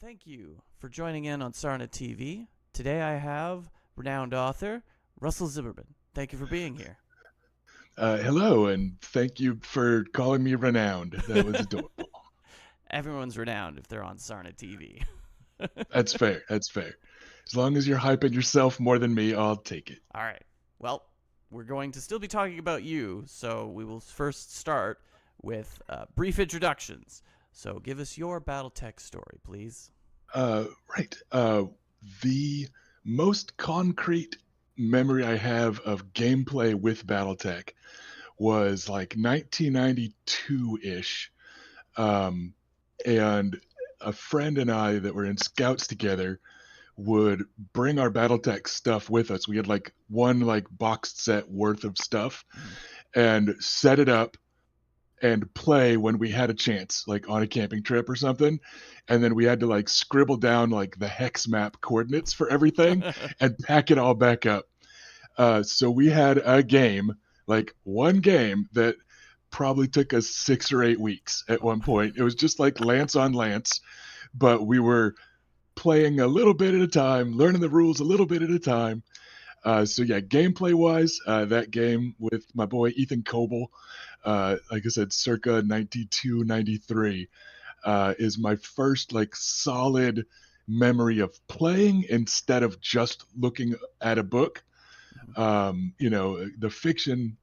Thank you for joining in on Sarna TV. Today I have renowned author Russell Zimmerman. Thank you for being here. Hello, and thank you for calling me renowned. That was adorable. Everyone's renowned if they're on Sarna TV. That's fair. That's fair. As long as you're hyping yourself more than me, I'll take it. All right. Well, we're going to still be talking about you, so we will first start with brief introductions. So give us your BattleTech story, please. Right. The most concrete memory I have of gameplay with BattleTech was like 1992 ish. Um, and a friend and I that were in scouts together would bring our BattleTech stuff with us. We had like one like boxed set worth of stuff Mhm. and set it up and play when we had a chance, like on a camping trip or something. And then we had to like scribble down like the hex map coordinates for everything and pack it all back up. So we had a game, like one game that probably took us 6 or 8 weeks at one point. It was just like Lance on Lance, but we were playing a little bit at a time, learning the rules a little bit at a time. So yeah, gameplay wise, that game with my boy Ethan Coble, like I said, circa 92, 93, is my first like solid memory of playing instead of just looking at a book. The fiction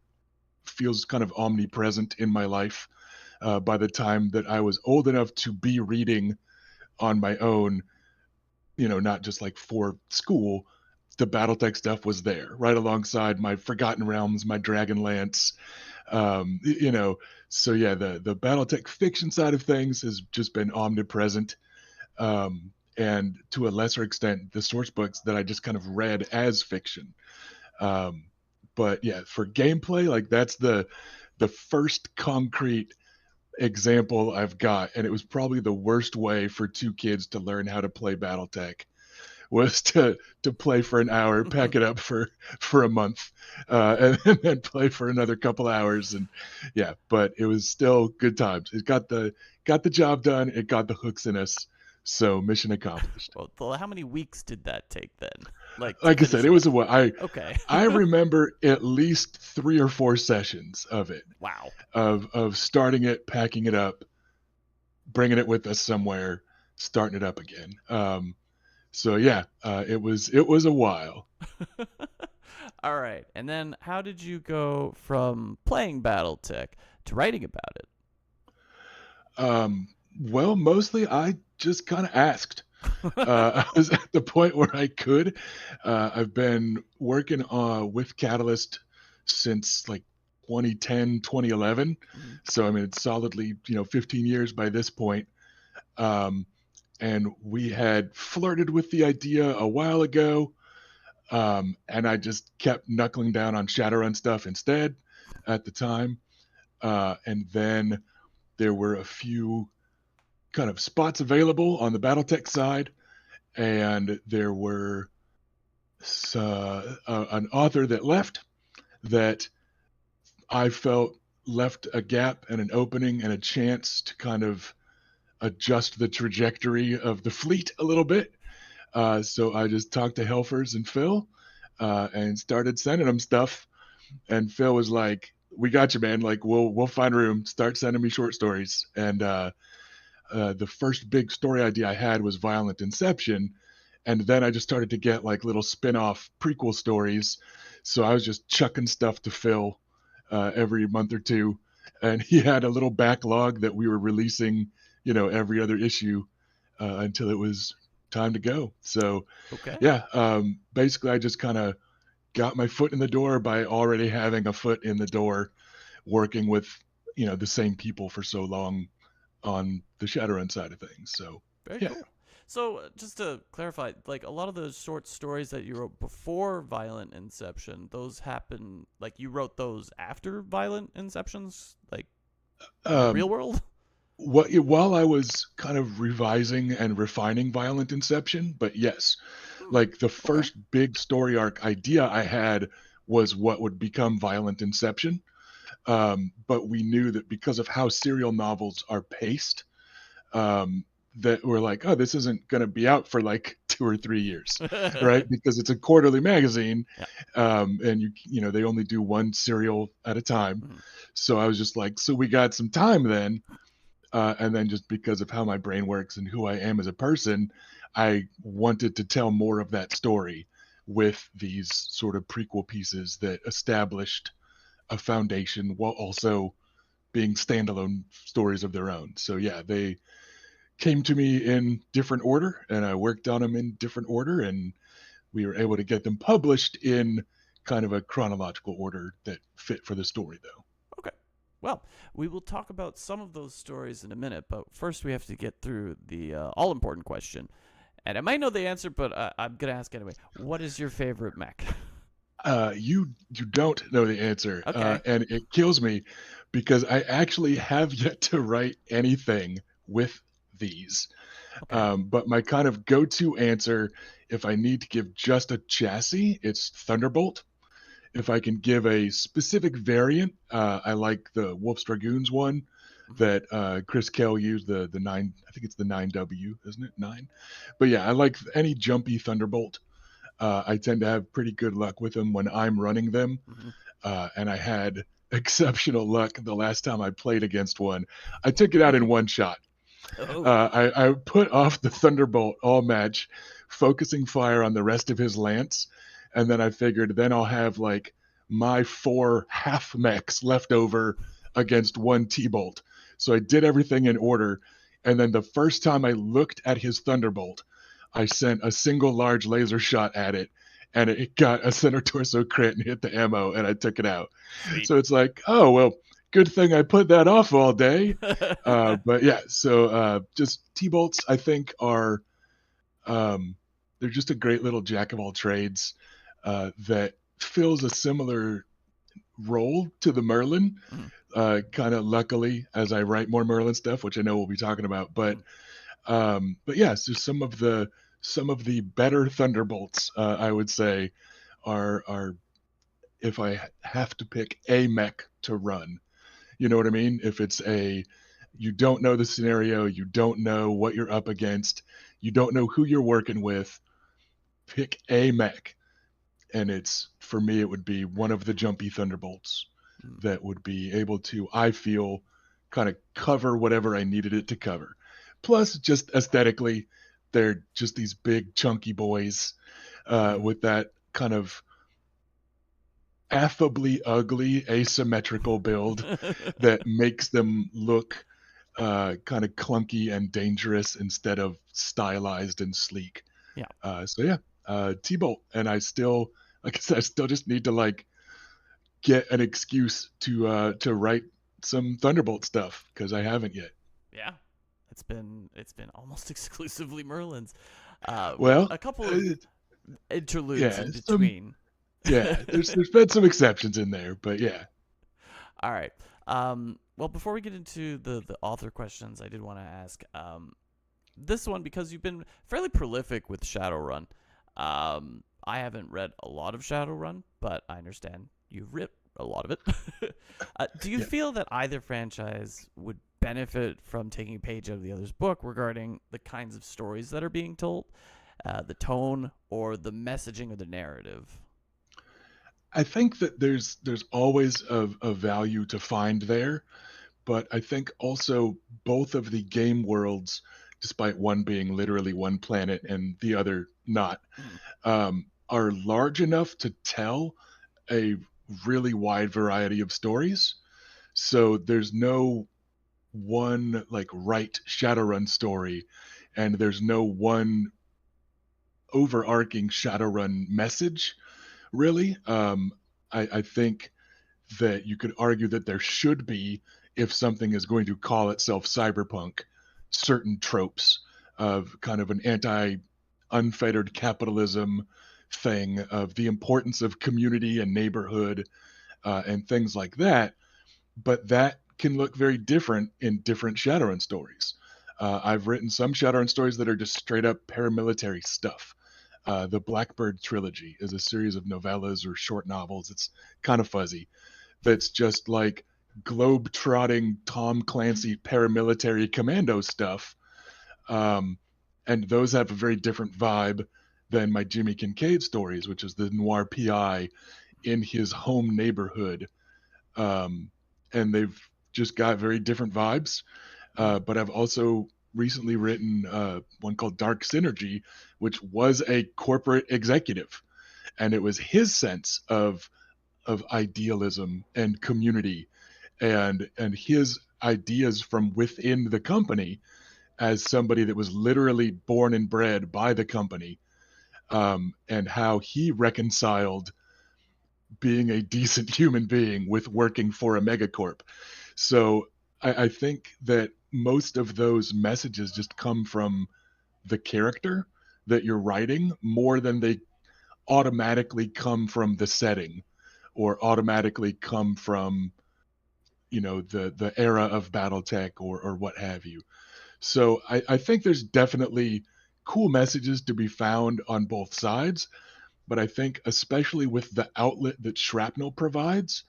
feels kind of omnipresent in my life by the time that I was old enough to be reading on my own, not just like for school. The BattleTech stuff was there right alongside my Forgotten Realms, my Dragonlance. Um, you know, so yeah, the BattleTech fiction side of things has just been omnipresent. And to a lesser extent, the source books that I just kind of read as fiction. Um, but yeah, for gameplay, like that's the first concrete example I've got, and it was probably the worst way for two kids to learn how to play BattleTech was to play for an hour, pack it up for a month, and then play for another couple hours, and yeah, but it was still good times. It got the job done. It got the hooks in us, so mission accomplished. Well, how many weeks did that take then? Like to Like I said, finish it it was up? a what I Okay. I remember at least 3 or 4 sessions of it, Wow. of starting it, packing it up, bringing it with us somewhere, starting it up again. So yeah, it was a while. All right. And then how did you go from playing BattleTech to writing about it? Um, well, mostly I just kind of asked. I was at the point where I could. I've been working with Catalyst since like 2010, 2011. Mhm. So I mean, it's solidly 15 years by this point. Um, and we had flirted with the idea a while ago, and I just kept knuckling down on Shadowrun stuff instead at the time. And then there were a few kind of spots available on the BattleTech side, and there were an author that left that I felt left a gap and an opening and a chance to kind of adjust the trajectory of the fleet a little bit. So I just talked to Helfers and Phil and started sending them stuff. And Phil was like, "We got you, man. Like, we'll find room. Start sending me short stories." And the first big story idea I had was Violent Inception, and then I just started to get like little spin-off prequel stories. So I was just chucking stuff to Phil every month or two, and he had a little backlog that we were releasing, every other issue until it was time to go. So Okay. yeah, basically I just kind of got my foot in the door by already having a foot in the door, working with the same people for so long on the Shadowrun side of things. So Very yeah. cool. So, just to clarify, like a lot of those short stories that you wrote before Violent Inception, those happen like you wrote those after Violent Inceptions, like in the real Um, world? while I was kind of revising and refining Violent Inception, but yes, Hmm. like the Okay. first big story arc idea I had was what would become Violent Inception. But we knew that because of how serial novels are paced, that were like, oh, this isn't going to be out for like 2 or 3 years, right? Because it's a quarterly magazine, Yeah. and they only do one serial at a time. Mhm. So I was just like, so we got some time then. And then just because of how my brain works and who I am as a person, I wanted to tell more of that story with these sort of prequel pieces that established a foundation while also being standalone stories of their own. So yeah, they came to me in different order and I worked on them in different order, and we were able to get them published in kind of a chronological order that fit for the story though. Okay. Well, we will talk about some of those stories in a minute, but first we have to get through the all important question. And I might know the answer, but I'm going to ask anyway. What is your favorite mech? You don't know the answer, Okay. and it kills me because I actually have yet to write anything with these. Okay. But my kind of go-to answer, if I need to give just a chassis, it's Thunderbolt. If I can give a specific variant, I like the Wolf's Dragoons one Hmm. that Chris Kell used, the nine. I think it's the 9W, isn't it? Nine. But yeah, I like any jumpy Thunderbolt. I tend to have pretty good luck with them when I'm running them, Hmm. and I had exceptional luck the last time I played against one. I took it out in one shot. Oh. I put off the Thunderbolt all match, focusing fire on the rest of his lance, and then I figured then I'll have like my 4 half mechs left over against one T-bolt. So I did everything in order, and then the first time I looked at his Thunderbolt, I sent a single large laser shot at it, and it got a center torso crit and hit the ammo, and I took it out. Sweet. So it's like, oh well, good thing I put that off all day. But yeah, so just T bolts, I think, are um, they're just a great little jack of all trades that fills a similar role to the Merlin. Mhm. Kind of luckily, as I write more Merlin stuff, which I know we'll be talking about, Mhm. but yeah, so some of the better Thunderbolts, I would say, are if I have to pick a mech to run. You know what I mean? If it's you don't know the scenario, you don't know what you're up against, you don't know who you're working with, pick a mech. And for me, it would be one of the jumpy Thunderbolts Mhm. that would be able to, I feel, kind of cover whatever I needed it to cover. Plus, just aesthetically, they're just these big, chunky boys Mhm. with that kind of affably ugly, asymmetrical build that makes them look kind of clunky and dangerous instead of stylized and sleek. Yeah. So yeah, T-Bolt, and I still, like I said, I still just need to like get an excuse to write some Thunderbolt stuff because I haven't yet. Yeah. It's been almost exclusively Merlins, with Well, a couple of uh, interludes yeah, in between. there's been some exceptions in there, but yeah. All right. Well, before we get into the author questions, I did want to ask this one because you've been fairly prolific with Shadowrun. I haven't read a lot of Shadowrun, but I understand you've read a lot of it. Do you Yeah. feel that either franchise would benefit from taking a page out of the other's book regarding the kinds of stories that are being told, the tone, or the messaging or the narrative? I think that there's always a value to find there, but I think also both of the game worlds, despite one being literally one planet and the other not, Mhm. are large enough to tell a really wide variety of stories. So there's no one like right Shadowrun story, and there's no one overarching Shadowrun message, really. I think that you could argue that there should be, if something is going to call itself cyberpunk, certain tropes of kind of an anti unfettered capitalism thing, of the importance of community and neighborhood and things like that. But that can look very different in different Shadowrun stories. I've written some Shadowrun stories that are just straight up paramilitary stuff. The Blackbird trilogy is a series of novellas or short novels. It's kind of fuzzy. That's just like globe trotting Tom Clancy paramilitary commando stuff. Um, and those have a very different vibe than my Jimmy Kincaid stories, which is the noir PI in his home neighborhood. Um, and they've just got very different vibes. Mm. But I've also recently written one called Dark Synergy, which was a corporate executive, and it was his sense of idealism and community and his ideas from within the company as somebody that was literally born and bred by the company, and how he reconciled being a decent human being with working for a megacorp. So I think that most of those messages just come from the character that you're writing more than they automatically come from the setting or automatically come from the era of BattleTech or what have you. So I think there's definitely cool messages to be found on both sides, but I think especially with the outlet that Shrapnel provides,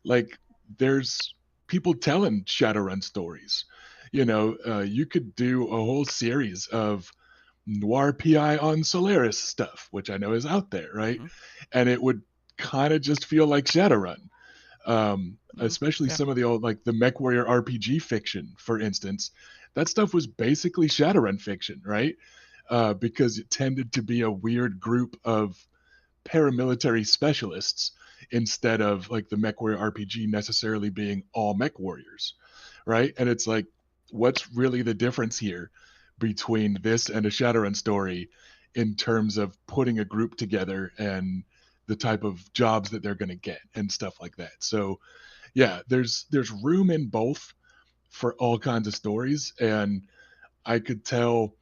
like there's people telling Shadowrun stories. You could do a whole series of noir PI on Solaris stuff, which I know is out there, right? Mm-hmm. And it would kind of just feel like Shadowrun. Mm. Especially Yeah. some of the old, like the Mech Warrior RPG fiction, for instance. That stuff was basically Shadowrun fiction, right? Because it tended to be a weird group of paramilitary specialists instead of like the Mech Warrior RPG necessarily being all Mech Warriors, right? And it's like, what's really the difference here between this and a Shadowrun story in terms of putting a group together and the type of jobs that they're going to get and stuff like that. So yeah, there's room in both for all kinds of stories, and I could tell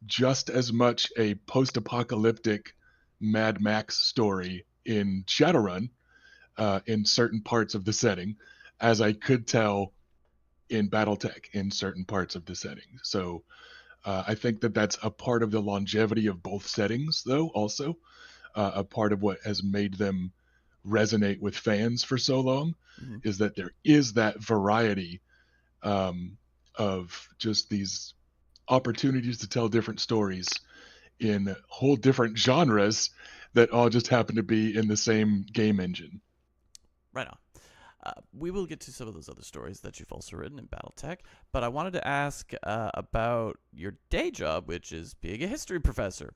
just as much a post-apocalyptic Mad Max story in Shadowrun, in certain parts of the setting, as I could tell in BattleTech in certain parts of the setting. So I think that that's a part of the longevity of both settings, though. Also, a part of what has made them resonate with fans for so long Mm-hmm. is that there is that variety, um, of just these opportunities to tell different stories in whole different genres that all just happen to be in the same game engine. Right on. We will get to some of those other stories that you've also written in BattleTech, but I wanted to ask about your day job, which is being a history professor.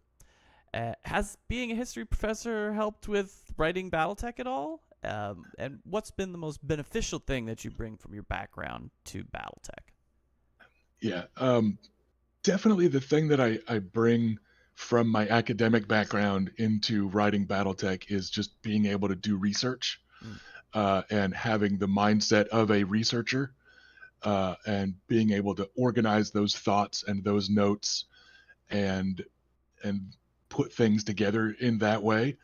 Has being a history professor helped with writing BattleTech at all? And what's been the most beneficial thing that you bring from your background to BattleTech? Yeah, definitely the thing that I bring from my academic background into writing BattleTech is just being able to do research, Mm. and having the mindset of a researcher, and being able to organize those thoughts and those notes and and put things together in that way.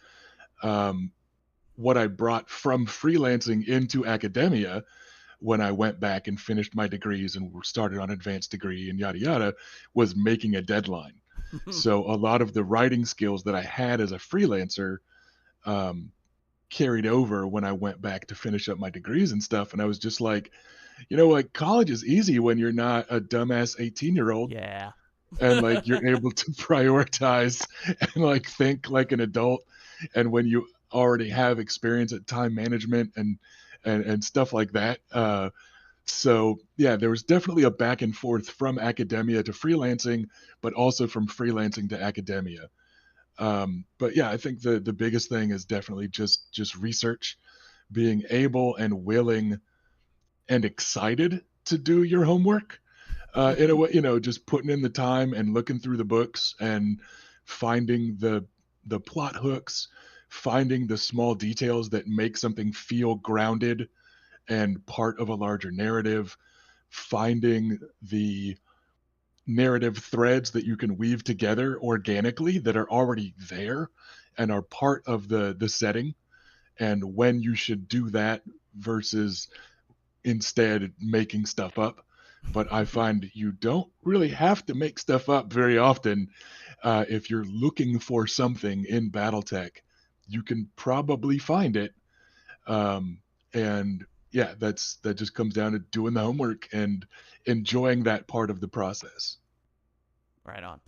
Um, what I brought from freelancing into academia when I went back and finished my degrees and started on advanced degree and yada yada was making a deadline. So a lot of the writing skills that I had as a freelancer, um, carried over when I went back to finish up my degrees and stuff. And I was just like, like college is easy when you're not a dumbass 18-year-old Yeah. and like you're able to prioritize and like think like an adult. And when you already have experience at time management and stuff like that. So yeah, there was definitely a back and forth from academia to freelancing, but also from freelancing to academia. But yeah, I think the biggest thing is definitely just research, being able and willing and excited to do your homework, in a way, just putting in the time and looking through the books and finding the plot hooks, finding the small details that make something feel grounded and part of a larger narrative, finding the narrative threads that you can weave together organically that are already there and are part of the setting, and when you should do that versus instead making stuff up. But I find you don't really have to make stuff up very often. If you're looking for something in BattleTech, you can probably find it. Um, and yeah, that just comes down to doing the homework and enjoying that part of the process. Right on.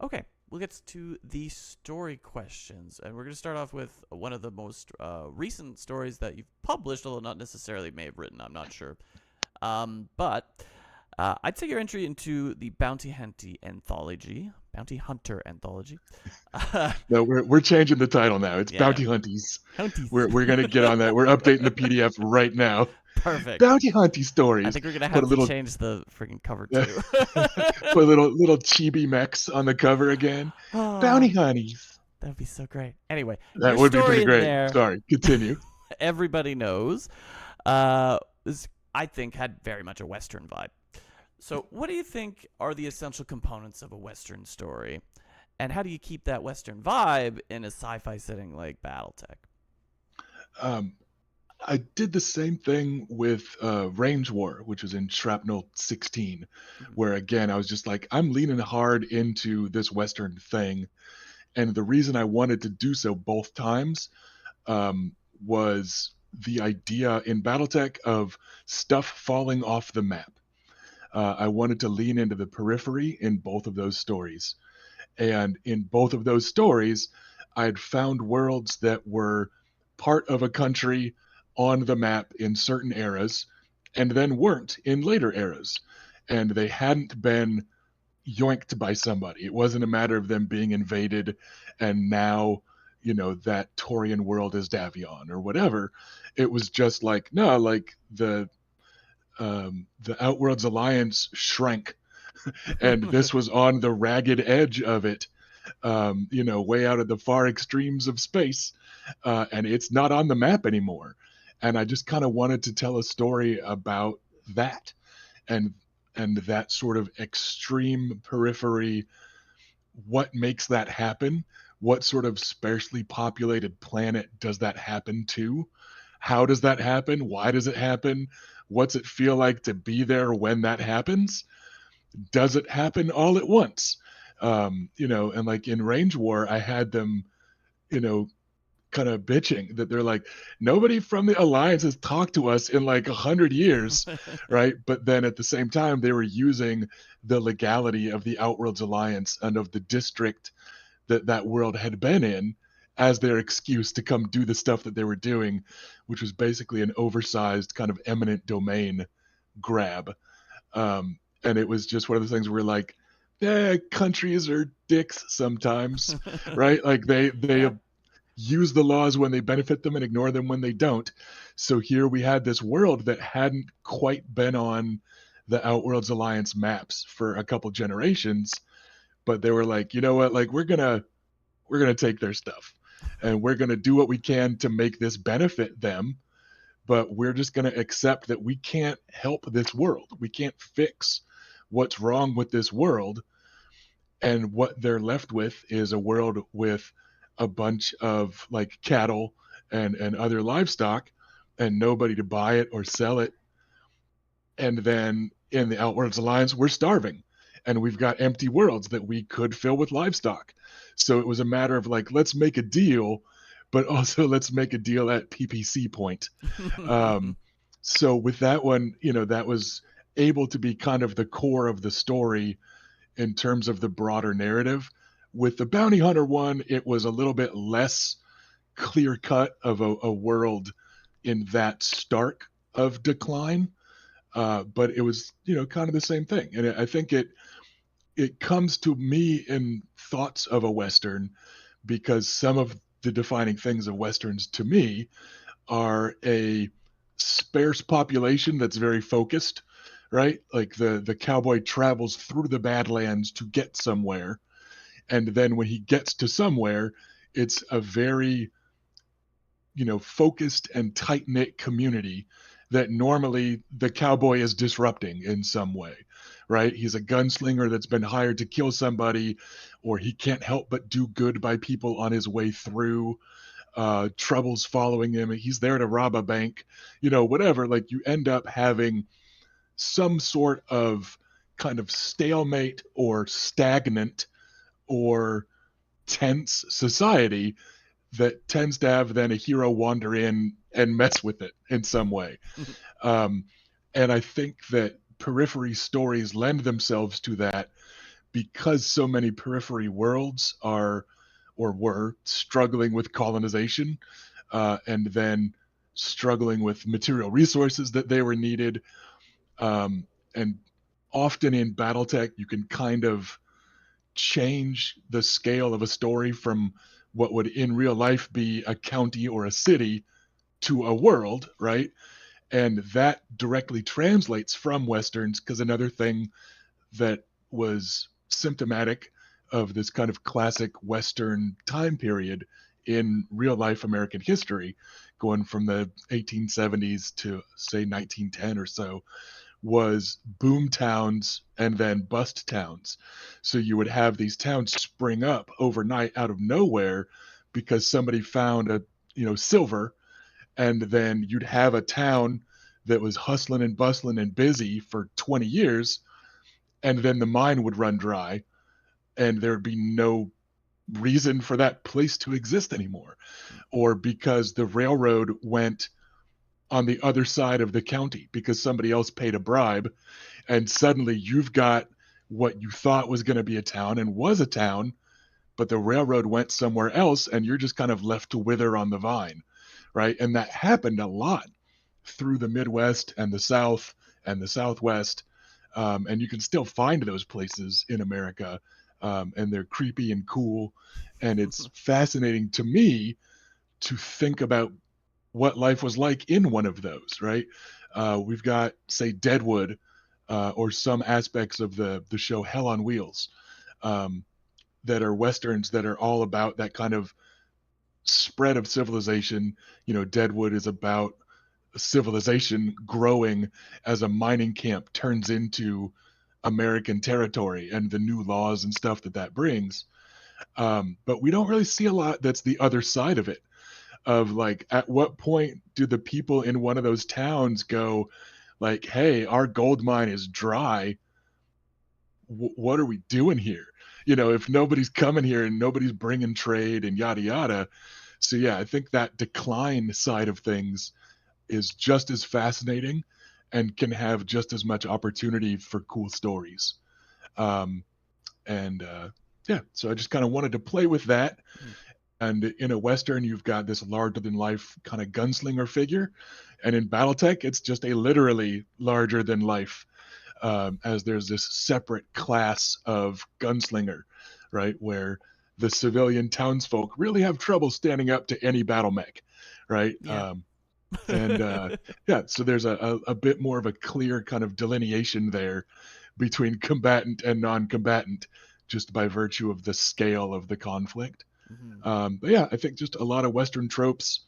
Okay, we'll get to the story questions, and we're going to start off with one of the most recent stories that you've published, although not necessarily may have written. I'm not sure. But I'd say your entry into the Bounty Hunter anthology. No, we're changing the title now. It's Yeah, Bounty Hunties. Hunties. We're gonna get on that. We're updating the PDF right now. Perfect. Bounty Hunty I stories. think we're gonna Put a have to little change the freaking cover too. put little chibi mechs on the cover again. Bounty Oh, Hunties. that'd be so great. Anyway, That your would be story pretty in great. there, Sorry, continue. everybody knows, is I think had very much a Western vibe. So, what do you think are the essential components of a Western story, and how do you keep that Western vibe in a sci-fi setting like BattleTech? Um, I did the same thing with Range War, which was in Shrapnel 16, Mhm. where again I was just like, I'm leaning hard into this Western thing, and the reason I wanted to do so both times um, was the idea in BattleTech of stuff falling off the map. I wanted to lean into the periphery in both of those stories. And in both of those stories, I had found worlds that were part of a country on the map in certain eras and then weren't in later eras. And they hadn't been yoinked by somebody. It wasn't a matter of them being invaded and now, that Torian world is Davion or whatever. It was just like, no, like the Outworlds Alliance shrank, and this was on the ragged edge of it, way out at the far extremes of space, and it's not on the map anymore. And I just kind of wanted to tell a story about that, and that sort of extreme periphery. What makes that happen? What sort of sparsely populated planet does that happen to? How does that happen? Why does it happen? What's it feel like to be there when that happens? Does it happen all at once? And like in Range War, I had them, you know, kind of bitching that they're like, nobody from the Alliance has talked to us in like 100 years, right? But then at the same time, they were using the legality of the Outworlds Alliance and of the district that world had been in as their excuse to come do the stuff that they were doing, which was basically an oversized kind of eminent domain grab. And it was just one of those things where like, yeah, countries are dicks sometimes, right? Like they Yeah. use the laws when they benefit them and ignore them when they don't. So here we had this world that hadn't quite been on the Outworlds Alliance maps for a couple generations, but they were like, you know what, like we're gonna take their stuff and we're gonna do what we can to make this benefit them, but we're just gonna accept that we can't help this world. We can't fix what's wrong with this world, and what they're left with is a world with a bunch of like cattle and other livestock and nobody to buy it or sell it. And then in the Outworlds Alliance, we're starving and we've got empty worlds that we could fill with livestock. So it was a matter of like, let's make a deal, but also let's make a deal at PPC point. Um, so with that one, that was able to be kind of the core of the story in terms of the broader narrative. With the Bounty Hunter one, it was a little bit less clear cut of a world in that stark of decline, but it was kind of the same thing, and I think it comes to me in thoughts of a western because some of the defining things of westerns to me are a sparse population that's very focused, right? Like the cowboy travels through the Badlands to get somewhere, and then when he gets to somewhere, it's a very focused and tight knit community that normally the cowboy is disrupting in some way, right? He's a gunslinger that's been hired to kill somebody, or he can't help but do good by people on his way through. Trouble's following him. He's there to rob a bank, whatever. Like you end up having some sort of kind of stalemate or stagnant or tense society that tends to have then a hero wander in and mess with it in some way. Um, and I think that periphery stories lend themselves to that because so many periphery worlds are or were struggling with colonization, and then struggling with material resources that they were needed. And often in BattleTech, you can kind of change the scale of a story from what would in real life be a county or a city to a world, right? And that directly translates from Westerns, because another thing that was symptomatic of this kind of classic Western time period in real life American history, going from the 1870s to say 1910 or so, was boom towns and then bust towns. So you would have these towns spring up overnight out of nowhere because somebody found a silver, and then you'd have a town that was hustling and bustling and busy for 20 years, and then the mine would run dry and there'd be no reason for that place to exist anymore, or because the railroad went on the other side of the county because somebody else paid a bribe, and suddenly you've got what you thought was going to be a town and was a town, but the railroad went somewhere else and you're just kind of left to wither on the vine, right? And that happened a lot through the Midwest and the South and the Southwest. And you can still find those places in America, and they're creepy and cool. And it's fascinating to me to think about what life was like in one of those, right? We've got, say, Deadwood, or some aspects of the show Hell on Wheels, um, that are westerns that are all about that kind of spread of civilization. Deadwood is about civilization growing as a mining camp turns into American territory and the new laws and stuff that brings. But we don't really see a lot that's the other side of it. Of like, at what point do the people in one of those towns go, like, "Hey, our gold mine is dry. What are we doing here?" If nobody's coming here and nobody's bringing trade and yada yada. So yeah, I think that decline side of things is just as fascinating and can have just as much opportunity for cool stories. Um, and Yeah, so I just kind of wanted to play with that. And in a Western, you've got this larger than life kind of gunslinger figure. And in Battletech, it's just a literally larger than life, as there's this separate class of gunslinger, right? Where the civilian townsfolk really have trouble standing up to any BattleMech, right? Yeah. And Yeah, so there's a bit more of a clear kind of delineation there between combatant and non-combatant, just by virtue of the scale of the conflict. Mhm. But yeah, I think just a lot of Western tropes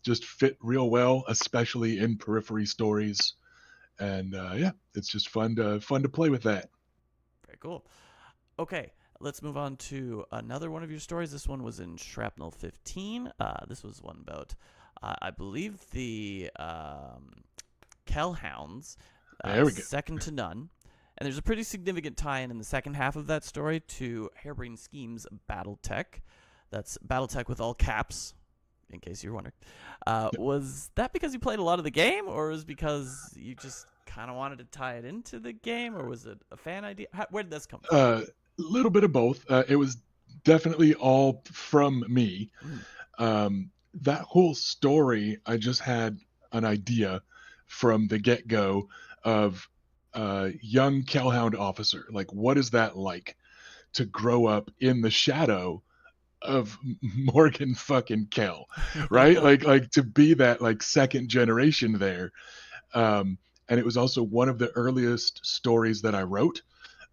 just fit real well, especially in periphery stories. And Yeah, it's just fun to play with that. Very cool. Okay, let's move on to another one of your stories. This one was in Shrapnel 15. This was one about, I believe, the Kellhounds, There we go. second to none. And there's a pretty significant tie-in the second half of that story to Harebrained Schemes BattleTech. That's BattleTech with all caps, in case you're wondering. Was that because you played a lot of the game, or was it because you just kind of wanted to tie it into the game, or was it a fan idea? Where did this come from? A little bit of both. It was definitely all from me. Mm. That whole story, I just had an idea from the get go of a young Kellhound officer. Like, what is that like to grow up in the shadow of Morgan fucking Kell, right? Like to be that like second generation there. Um, and it was also one of the earliest stories that I wrote.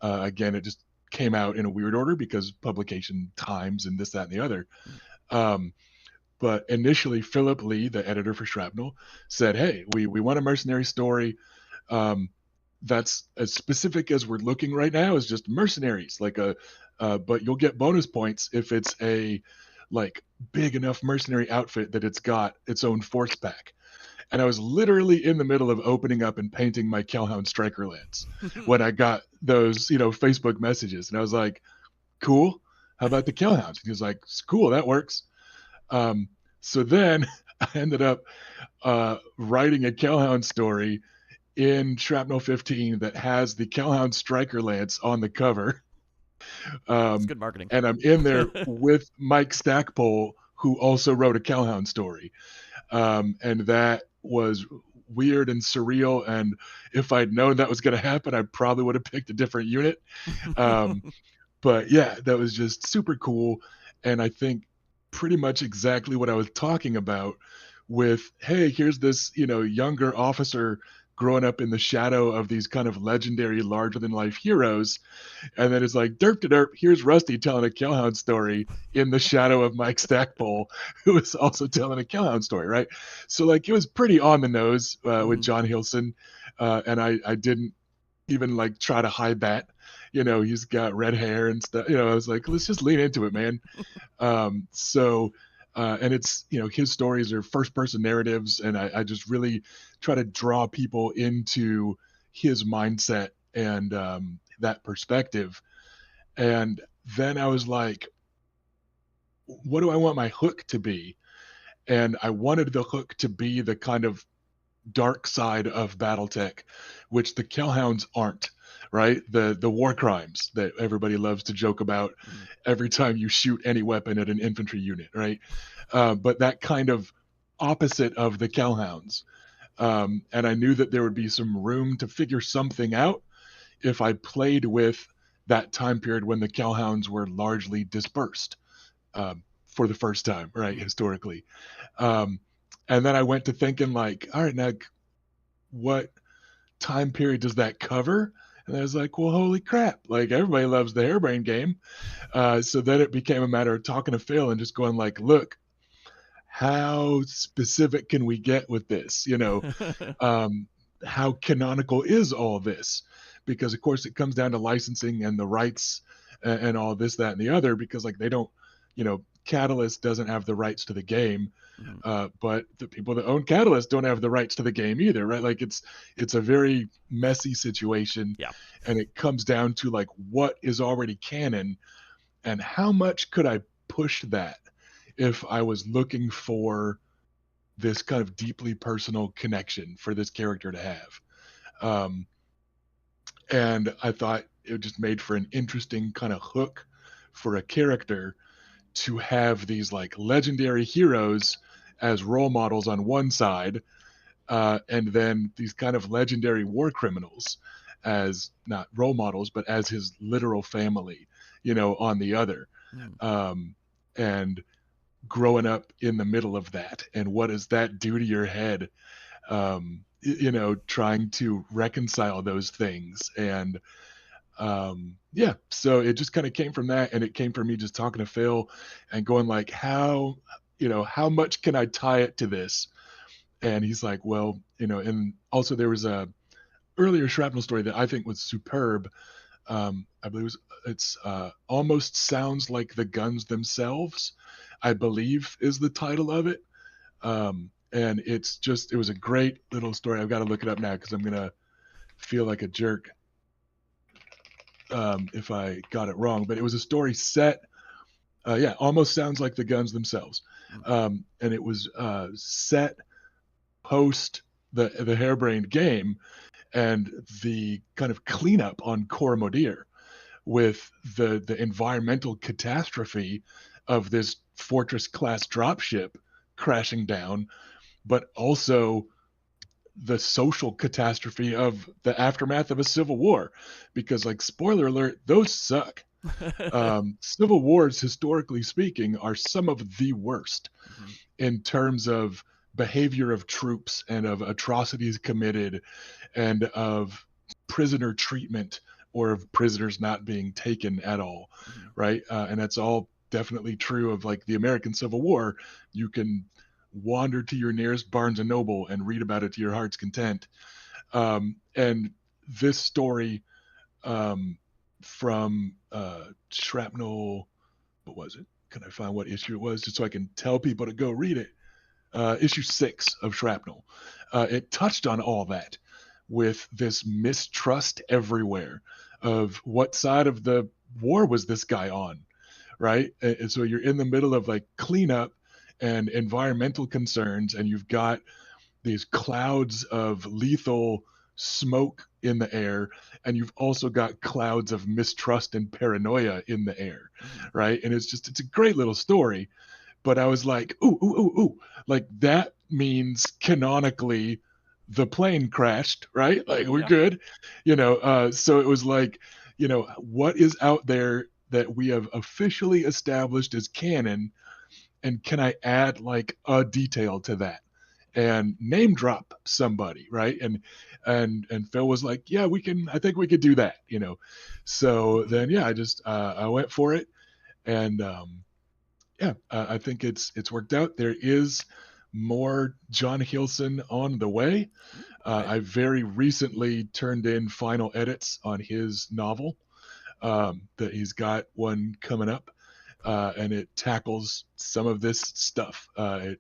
Again, it just came out in a weird order because publication times and this, that, and the other. Um, but initially, Philip Lee, the editor for Shrapnel, said, "Hey, we want a mercenary story. Um, that's as specific as we're looking right now is just mercenaries, like but you'll get bonus points if it's a like big enough mercenary outfit that it's got its own force pack." And I was literally in the middle of opening up and painting my Kellhound Striker lance when I got those, Facebook messages, and I was like, "Cool. How about the Kellhounds?" And he was like, "Cool, that works." Um, so then I ended up writing a Kellhound story in Shrapnel 15 that has the Kellhound Striker Lance on the cover. It's um, good marketing. and I'm in there with Mike Stackpole, who also wrote a Calhoun story, and that was weird and surreal. And if I'd known that was going to happen, I probably would have picked a different unit. Um, but yeah, that was just super cool. And I think pretty much exactly what I was talking about with, hey, here's this, younger officer growing up in the shadow of these kind of legendary larger than life heroes. And then it's like, derp to derp, here's Rusty telling a Kellhound story in the shadow of Mike Stackpole, who is also telling a Kellhound story, right? So, like, it was pretty on the nose with Mhm. John Hilson. And I didn't even like try to hide that. He's got red hair and stuff. I was like, let's just lean into it, man. And it's, his stories are first person narratives. And I just really try to draw people into his mindset and that perspective. And then I was like, what do I want my hook to be? And I wanted the hook to be the kind of dark side of BattleTech, which the Kellhounds aren't, right? The war crimes that everybody loves to joke about Mhm. every time you shoot any weapon at an infantry unit, right? But that kind of opposite of the Kellhounds. And I knew that there would be some room to figure something out if I played with that time period when the Kellhounds were largely dispersed for the first time, right? Mhm. Historically. Um, and then I went to thinking like, all right, now what time period does that cover? And I was like, well, holy crap. Like everybody loves the hairbrain game. So then it became a matter of talking to Phil and just going like, look, how specific can we get with this? Um, how canonical is all this? Because of course it comes down to licensing and the rights and all this, that, and the other, because like they don't, Catalyst doesn't have the rights to the game. Mhm. But the people that own Catalyst don't have the rights to the game either, right? Like it's a very messy situation, Yeah. and it comes down to like what is already canon and how much could I push that if I was looking for this kind of deeply personal connection for this character to have. Um, and I thought it just made for an interesting kind of hook for a character to have these like legendary heroes as role models on one side, and then these kind of legendary war criminals as not role models, but as his literal family, on the other. Mhm. Um, and growing up in the middle of that, and what does that do to your head? Trying to reconcile those things. And yeah, so it just kind of came from that. And it came from me just talking to Phil and going like, how much can I tie it to this? And he's like, well, and also there was a earlier shrapnel story that I think was superb. I believe it's almost sounds like the guns themselves, I believe is the title of it. And it was a great little story. I've got to look it up now because I'm gonna feel like a jerk if I got it wrong. But it was a story set, yeah, almost sounds like the guns themselves, Mhm. and it was set post the harebrained game and the kind of cleanup on Coromodir with the environmental catastrophe of this fortress class dropship crashing down, but also the social catastrophe of the aftermath of a civil war. Because, like, spoiler alert, those suck. Civil wars, historically speaking, are some of the worst Mhm. in terms of behavior of troops and of atrocities committed and of prisoner treatment or of prisoners not being taken at all, Mhm. right? And that's all definitely true of like the American Civil War. You can wander to your nearest Barnes and Noble and read about it to your heart's content. And this story um, from Shrapnel, what was it? Can I find what issue it was just so I can tell people to go read it? Issue 6 of Shrapnel. It touched on all that with this mistrust everywhere of what side of the war was this guy on, right? And so you're in the middle of like cleanup and environmental concerns, and you've got these clouds of lethal smoke in the air, and you've also got clouds of mistrust and paranoia in the air, Mhm. right? And it's a great little story. But I was like, ooh, ooh, ooh, ooh, like that means canonically the plane crashed, right? Like we're Yeah. good, So it was like, what is out there that we have officially established as canon, and can I add like a detail to that? And name drop somebody, right? And Phil was like, yeah, we can. I think we could do that. So Mhm. then, yeah, I went for it, and yeah, I think it's worked out. There is more John Hilson on the way. Okay. I very recently turned in final edits on his novel. That he's got one coming up, and it tackles some of this stuff. It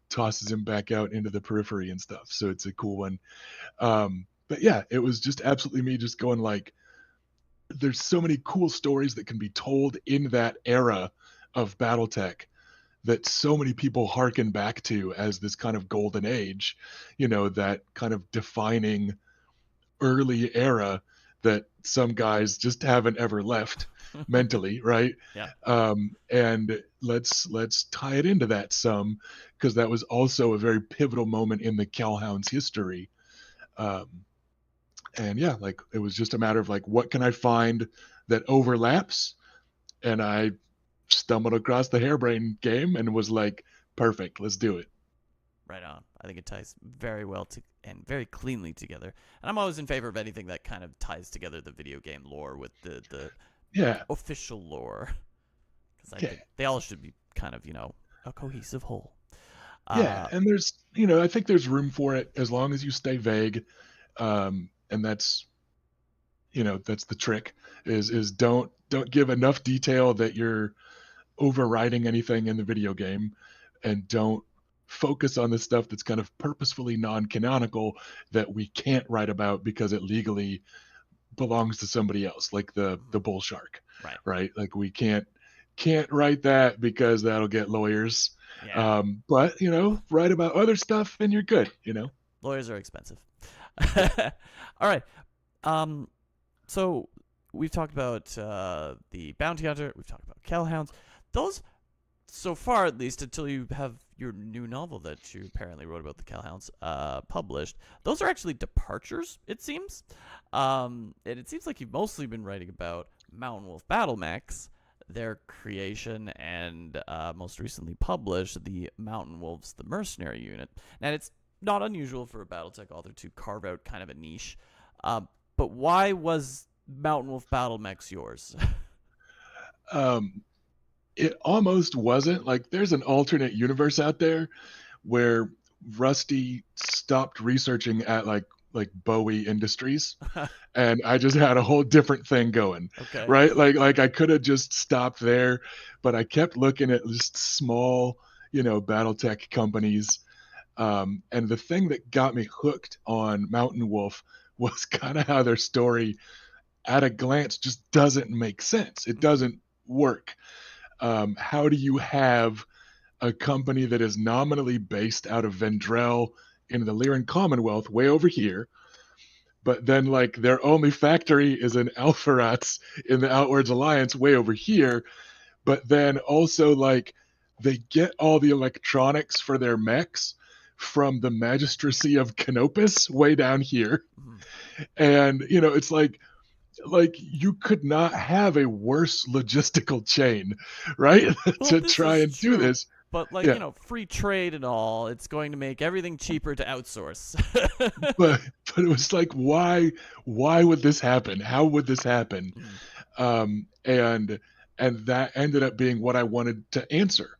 tosses him back out into the periphery and stuff. So it's a cool one. But yeah, it was just absolutely me just going like, there's so many cool stories that can be told in that era of BattleTech that so many people harken back to as this kind of golden age, that kind of defining early era that some guys just haven't ever left mentally, right? Yeah. And let's tie it into that some, because that was also a very pivotal moment in the Calhounds history. Um, and yeah, like it was just a matter of like, what can I find that overlaps? And I stumbled across the Hairbrain game and was like, perfect, let's do it. Right on. I think it ties very well to and very cleanly together. And I'm always in favor of anything that kind of ties together the video game lore with the Yeah, official lore, because I yeah, think they all should be kind of a cohesive whole. yeah. Uh, And I think there's room for it as long as you stay vague. And that's the trick is don't give enough detail that you're overriding anything in the video game, and don't focus on the stuff that's kind of purposefully non-canonical that we can't write about because it legally belongs to somebody else, like the bull shark, right. right? Like we can't write that because that'll get lawyers. Yeah. But write about other stuff and you're good. Lawyers are expensive. Yeah. All right. Um. So we've talked about the bounty hunter. We've talked about Kellhounds. Those, so far at least, until you have your new novel that you apparently wrote about the Kellhounds published, those are actually departures, it seems. And it seems like you've mostly been writing about Mountain Wolf BattleMechs, their creation, and most recently published the Mountain Wolves, the Mercenary Unit. And it's not unusual for a BattleTech author to carve out kind of a niche. But why was Mountain Wolf BattleMechs yours? um it almost wasn't. Like there's an alternate universe out there where Rusty stopped researching at like Bowie Industries, and I just had a whole different thing going, Okay. right? Like I could have just stopped there, but I kept looking at just small, BattleTech companies. And the thing that got me hooked on Mountain Wolf was kind of how their story at a glance just doesn't make sense. It Mm-hmm. doesn't work. How do you have a company that is nominally based out of Vendrell in the Lyran Commonwealth, way over here, but then like their only factory is in Alpharats in the Outwards Alliance, way over here, but then also like they get all the electronics for their mechs from the Magistracy of Canopus, way down here. Mm-hmm. And it's like you could not have a worse logistical chain, right? Well, To this try is and do true, this. but Yeah. free trade and all, it's going to make everything cheaper to outsource. but but it was like, why would this happen? How would this happen? Mm, And that ended up being what I wanted to answer.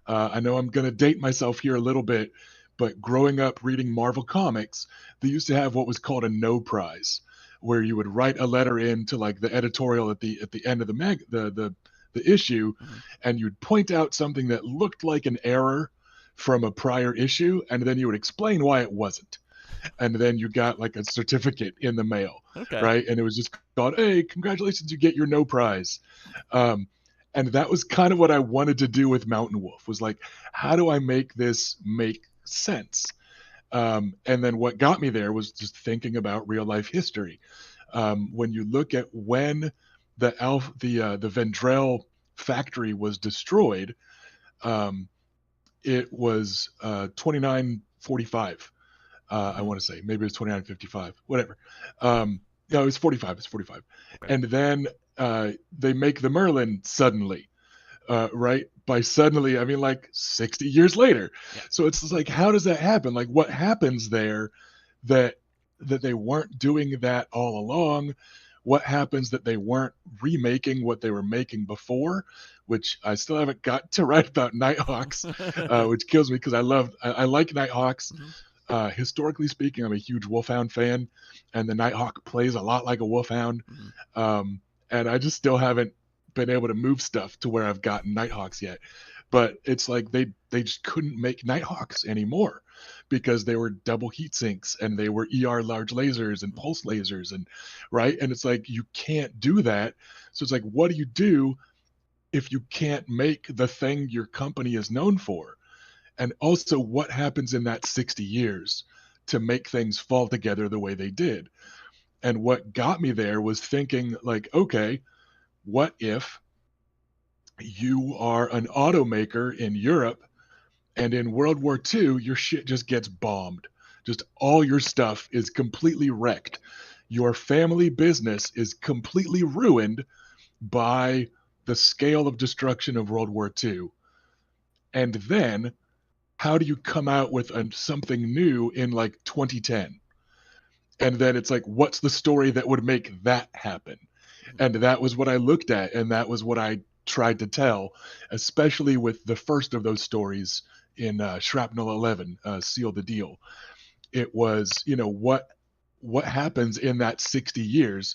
I know I'm going to date myself here a little bit, but growing up reading Marvel comics, they used to have what was called a no prize, where you would write a letter in to like the editorial at the end of the issue, mhm. and you'd point out something that looked like an error from a prior issue, and then you would explain why it wasn't, and then you got like a certificate in the mail, Okay. right? And it was just called, hey, congratulations, you get your no prize. Um, and that was kind of what I wanted to do with Mountain Wolf, was like, how do I make this make sense? And then what got me there was just thinking about real life history. When you look at when the Vendrell factory was destroyed, um, it was 2945. I Mm-hmm. want to say maybe it was 2955, whatever. No, it was 45. It's 45. Okay. And then they make the Merlin suddenly, right? By suddenly, I mean like 60 years later. Yeah. So it's just like, how does that happen? Like, what happens there that they weren't doing that all along? What happens that they weren't remaking what they were making before? Which I still haven't got to write about Nighthawks, which kills me because I like Nighthawks. Hmm. Historically speaking, I'm a huge Wolfhound fan, and the Nighthawk plays a lot like a Wolfhound. Hmm. Um, and I just still haven't been able to move stuff to where I've gotten Nighthawks yet. But it's like they just couldn't make Nighthawks anymore because they were double heat sinks and they were ER large lasers and pulse lasers and right. And it's like you can't do that. So it's like, what do you do if you can't make the thing your company is known for? And also, what happens in that 60 years to make things fall together the way they did? And what got me there was thinking, like, okay, what if you are an automaker in Europe and in World War II, your shit just gets bombed? Just all your stuff is completely wrecked. Your family business is completely ruined by the scale of destruction of World War II. And then how do you come out with something new in like 2010? And then it's like, what's the story that would make that happen? Hmm. And that was what I looked at, and that was what I tried to tell, especially with the first of those stories in Shrapnel 11, Seal the Deal. It was, what happens in that 60 years?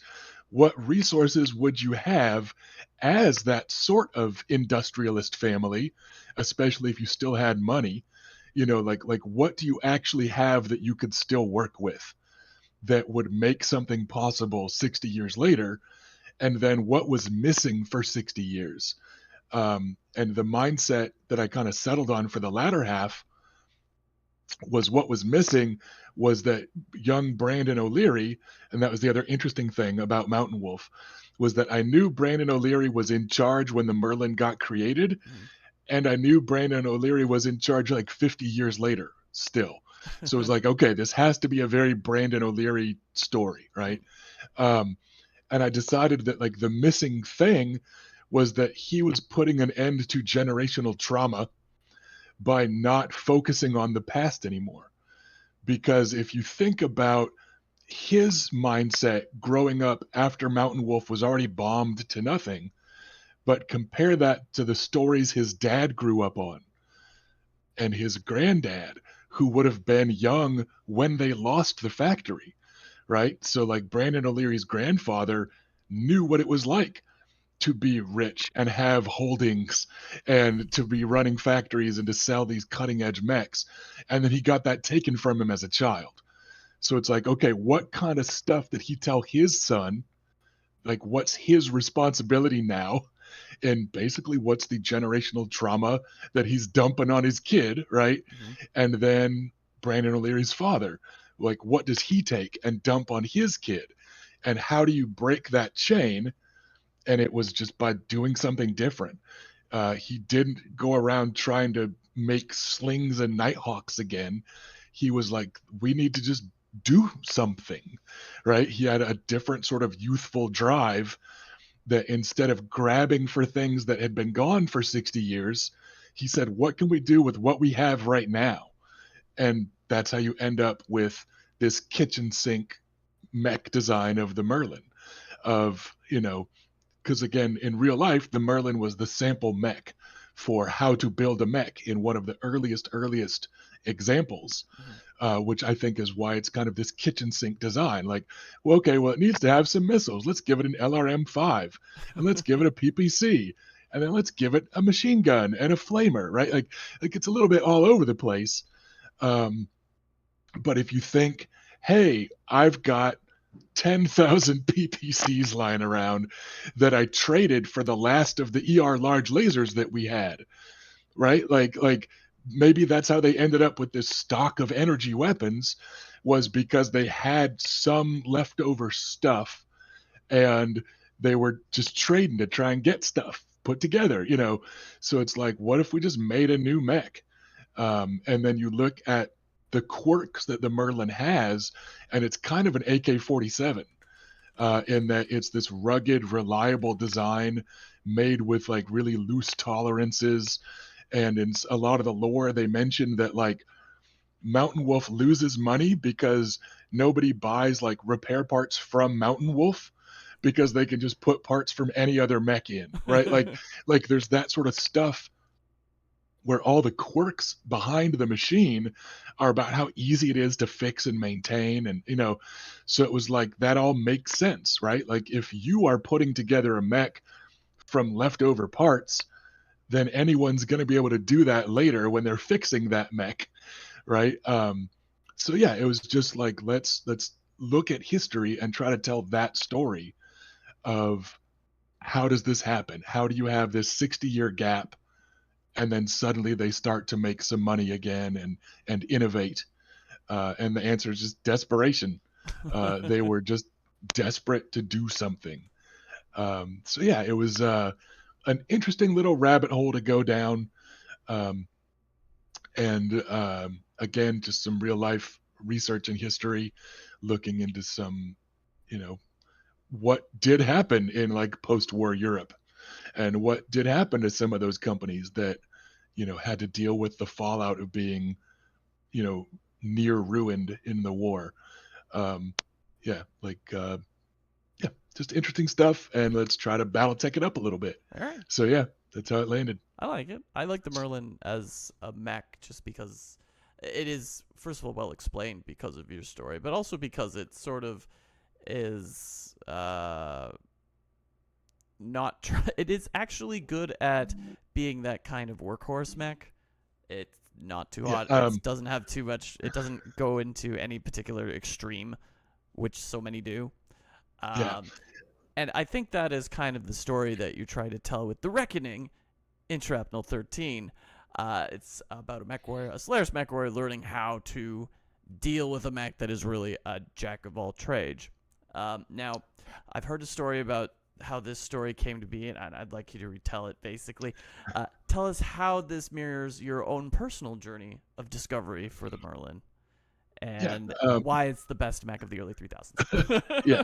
What resources would you have as that sort of industrialist family, especially if you still had money? Like what do you actually have that you could still work with that would make something possible 60 years later? And then what was missing for 60 years? And the mindset that I kind of settled on for the latter half was what was missing was that young Brandon O'Leary, and that was the other interesting thing about Mountain Wolf, was that I knew Brandon O'Leary was in charge when the Merlin got created, Hmm. and I knew Brandon O'Leary was in charge like 50 years later still. So it was like, okay, this has to be a very Brandon O'Leary story, right? Um, and I decided that like the missing thing was that he was putting an end to generational trauma by not focusing on the past anymore. Because if you think about his mindset growing up after Mountain Wolf was already bombed to nothing, but compare that to the stories his dad grew up on and his granddad, who would have been young when they lost the factory, right? So, like, Brandon O'Leary's grandfather knew what it was like to be rich and have holdings and to be running factories and to sell these cutting edge mechs. And then he got that taken from him as a child. So it's like, okay, what kind of stuff did he tell his son? Like, what's his responsibility now? And basically, what's the generational trauma that he's dumping on his kid, right? Hmm. And then Brandon O'Leary's father, like, what does he take and dump on his kid? And how do you break that chain? And it was just by doing something different. He didn't go around trying to make slings and nighthawks again. He was like, we need to just do something, right? He had a different sort of youthful drive that instead of grabbing for things that had been gone for 60 years, he said, what can we do with what we have right now? And that's how you end up with this kitchen sink mech design of the Merlin, of, because again, in real life, the Merlin was the sample mech for how to build a mech in one of the earliest examples, Hmm. which I think is why it's kind of this kitchen sink design. Like, well, okay, well, it needs to have some missiles. Let's give it an LRM-5, and let's give it a PPC, and then let's give it a machine gun and a flamer, right? Like it's a little bit all over the place. Um, but if you think, hey, I've got 10,000 PPCs lying around that I traded for the last of the ER large lasers that we had, right? Like maybe that's how they ended up with this stock of energy weapons, was because they had some leftover stuff and they were just trading to try and get stuff put together, you know. So it's like, what if we just made a new mech? And then you look at the quirks that the Merlin has, and it's kind of an AK-47 in that it's this rugged, reliable design made with like really loose tolerances. And in a lot of the lore, they mentioned that like Mountain Wolf loses money because nobody buys like repair parts from Mountain Wolf because they can just put parts from any other mech in, right? Like there's that sort of stuff where all the quirks behind the machine are about how easy it is to fix and maintain. And, you know, so it was like that all makes sense, right? Like if you are putting together a mech from leftover parts, then anyone's going to be able to do that later when they're fixing that mech, right? So yeah, it was just like, let's look at history and try to tell that story of how does this happen? How do you have this 60-year gap and then suddenly they start to make some money again and innovate? And the answer is just desperation. They were just desperate to do something. So yeah, it was an interesting little rabbit hole to go down. Um, and again, just some real life research and history, looking into some, you know, what did happen in like post-war Europe and what did happen to some of those companies that, you know, had to deal with the fallout of being, you know, near ruined in the war. Um, yeah, like yeah, just interesting stuff, and let's try to BattleTech it up a little bit. All right. So yeah, that's how it landed. I like it. I like the Merlin as a mech just because it is, first of all, well explained because of your story, but also because it sort of is not. It is actually good at being that kind of workhorse mech. It's not too Yeah, hot. It doesn't have too much. It doesn't go into any particular extreme, which so many do. yeah, Um, and I think that is kind of the story that you try to tell with the Reckoning in Shrapnel 13. It's about a mech warrior, a Solaris mech warrior, learning how to deal with a mech that is really a jack of all trades. Now, I've heard a story about how this story came to be, and I'd like you to retell it basically. Tell us how this mirrors your own personal journey of discovery for the Merlin yeah, and why it's the best mech of the early 3000s. yeah.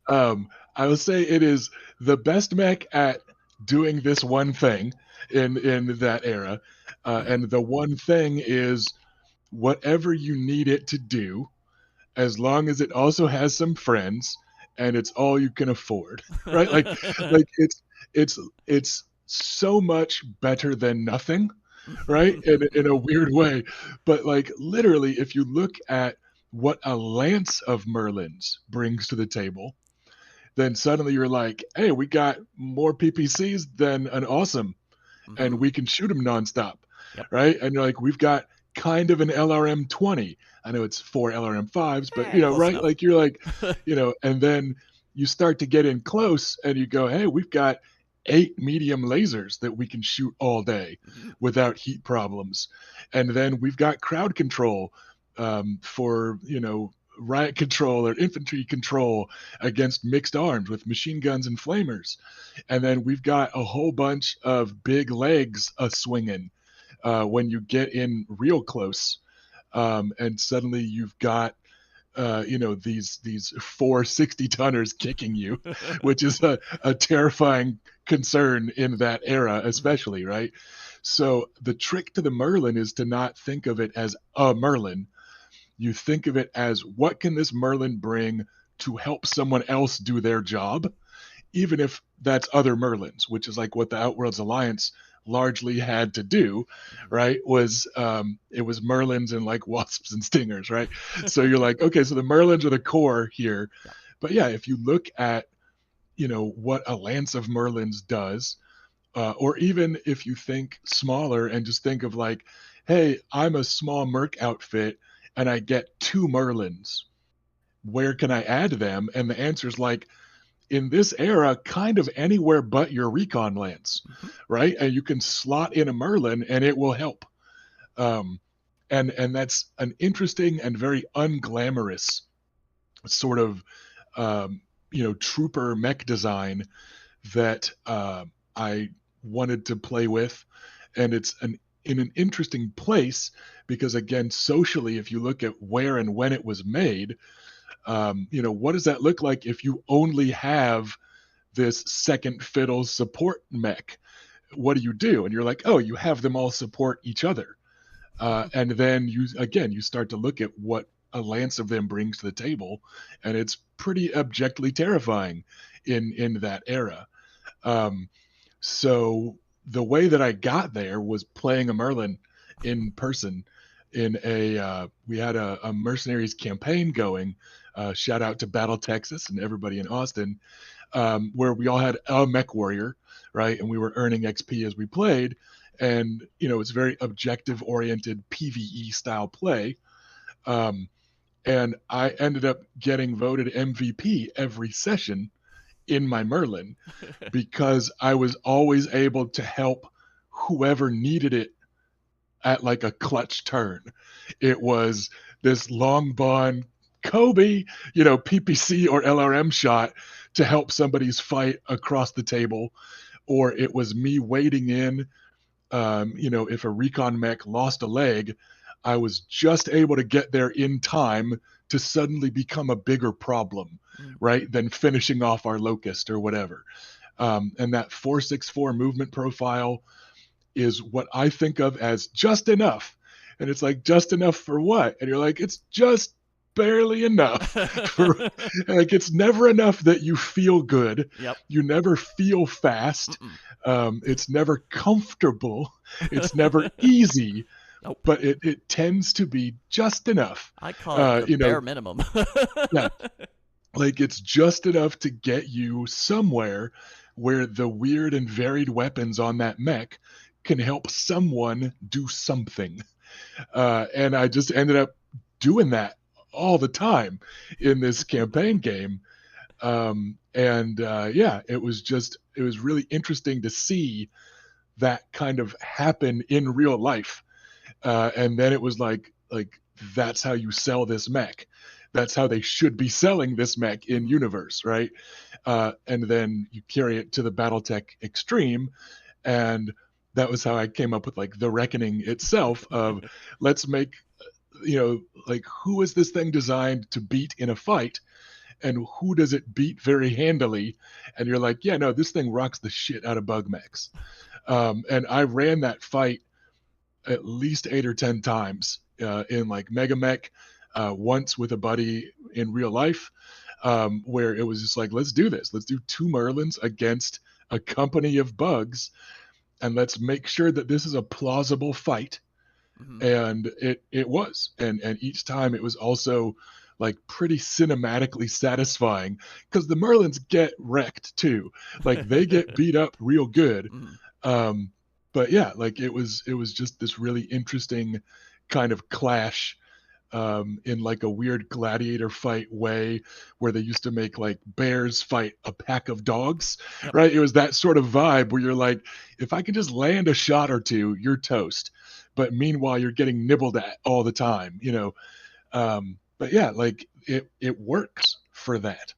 I would say it is the best mech at doing this one thing in that era, and the one thing is whatever you need it to do, as long as it also has some friends and it's all you can afford, right? Like it's so much better than nothing, right? In a weird way, but like literally, if you look at what a lance of Merlins brings to the table, then suddenly you're like, hey, we got more PPCs than an awesome, and Mm-hmm. we can shoot them nonstop, Yep. right? And you're like, we've got kind of an LRM 20. I know it's 4 LRM 5s, but you know, Close right? enough. Like you're like, you know, and then you start to get in close and you go, hey, we've got 8 medium lasers that we can shoot all day Mhm. without heat problems. And then we've got crowd control for, you know, riot control or infantry control against mixed arms with machine guns and flamers. And then we've got a whole bunch of big legs a swinging when you get in real close. And suddenly you've got you know, these 4 60-tonners kicking you, which is a terrifying concern in that era, especially, right? So the trick to the Merlin is to not think of it as a Merlin. You think of it as what can this Merlin bring to help someone else do their job, even if that's other Merlins, which is like what the Outworlds Alliance largely had to do, Mhm. right? Was it was Merlins and like wasps and stingers, right? So you're like, okay, so the Merlins are the core here. Yep. But yeah, if you look at, you know, what a Lance of Merlins does, or even if you think smaller and just think of like, hey, I'm a small Merc outfit and I get 2 Merlins. Where can I add them? And the answer is like, in this era, kind of anywhere but your recon lance, Mhm. right? And you can slot in a Merlin and it will help. um, and that's an interesting and very unglamorous sort of trooper mech design that I wanted to play with, and it's an in an interesting place because again, socially, if you look at where and when it was made, what does that look like if you only have this second fiddle support mech? What do? And you're like, oh, you have them all support each other. And then you start to look at what a lance of them brings to the table, and it's pretty objectively terrifying in that era. Um, so the way that I got there was playing a Merlin in person. We had a mercenaries campaign going. Shout out to Battle Texas and everybody in Austin, where we all had a mech warrior, right? And we were earning XP as we played. And, it's very objective oriented PvE style play. Um, and I ended up getting voted MVP every session in my Merlin because I was always able to help whoever needed it at like a clutch turn. It was this long bond Kobe, PPC or LRM shot to help somebody's fight across the table, or it was me wading in. If a recon mech lost a leg, I was just able to get there in time to suddenly become a bigger problem, Mm. right? Than finishing off our locust or whatever. And that 464 movement profile is what I think of as just enough. And it's like, just enough for what? And you're like, it's just barely enough for, like, it's never enough that you feel good. Yep. You never feel fast. Mm-mm. It's never comfortable. It's never easy, Nope. but it tends to be just enough. I call it the You know, bare minimum. yeah, like it's just enough to get you somewhere where the weird and varied weapons on that mech can help someone do something. And I just ended up doing that all the time in this campaign game. And it was really interesting to see that kind of happen in real life. And then it was like that's how you sell this mech. That's how they should be selling this mech in Mhm. universe, right? And then you carry it to the BattleTech extreme, and that was how I came up with like the reckoning itself of let's make like who is this thing designed to beat in a fight, and who does it beat very handily? And you're like, yeah, no, this thing rocks the shit out of bug mechs. And I ran that fight at least 8 or 10 times in like Mega Mech, once with a buddy in real life, where it was just like, let's do this. Let's do two Merlins against a company of bugs, and let's make sure that this is a plausible fight. Mhm. And it was, and each time it was also like pretty cinematically satisfying because the Merlins get wrecked too, like they get beat up real good. Mhm. um but yeah, like it was just this really interesting kind of clash, in like a weird gladiator fight way where they used to make like bears fight a pack of dogs, Yep. right? It was that sort of vibe where you're like, if I can just land a shot or two, you're toast. But meanwhile, you're getting nibbled at all the time. But yeah, like it works for that.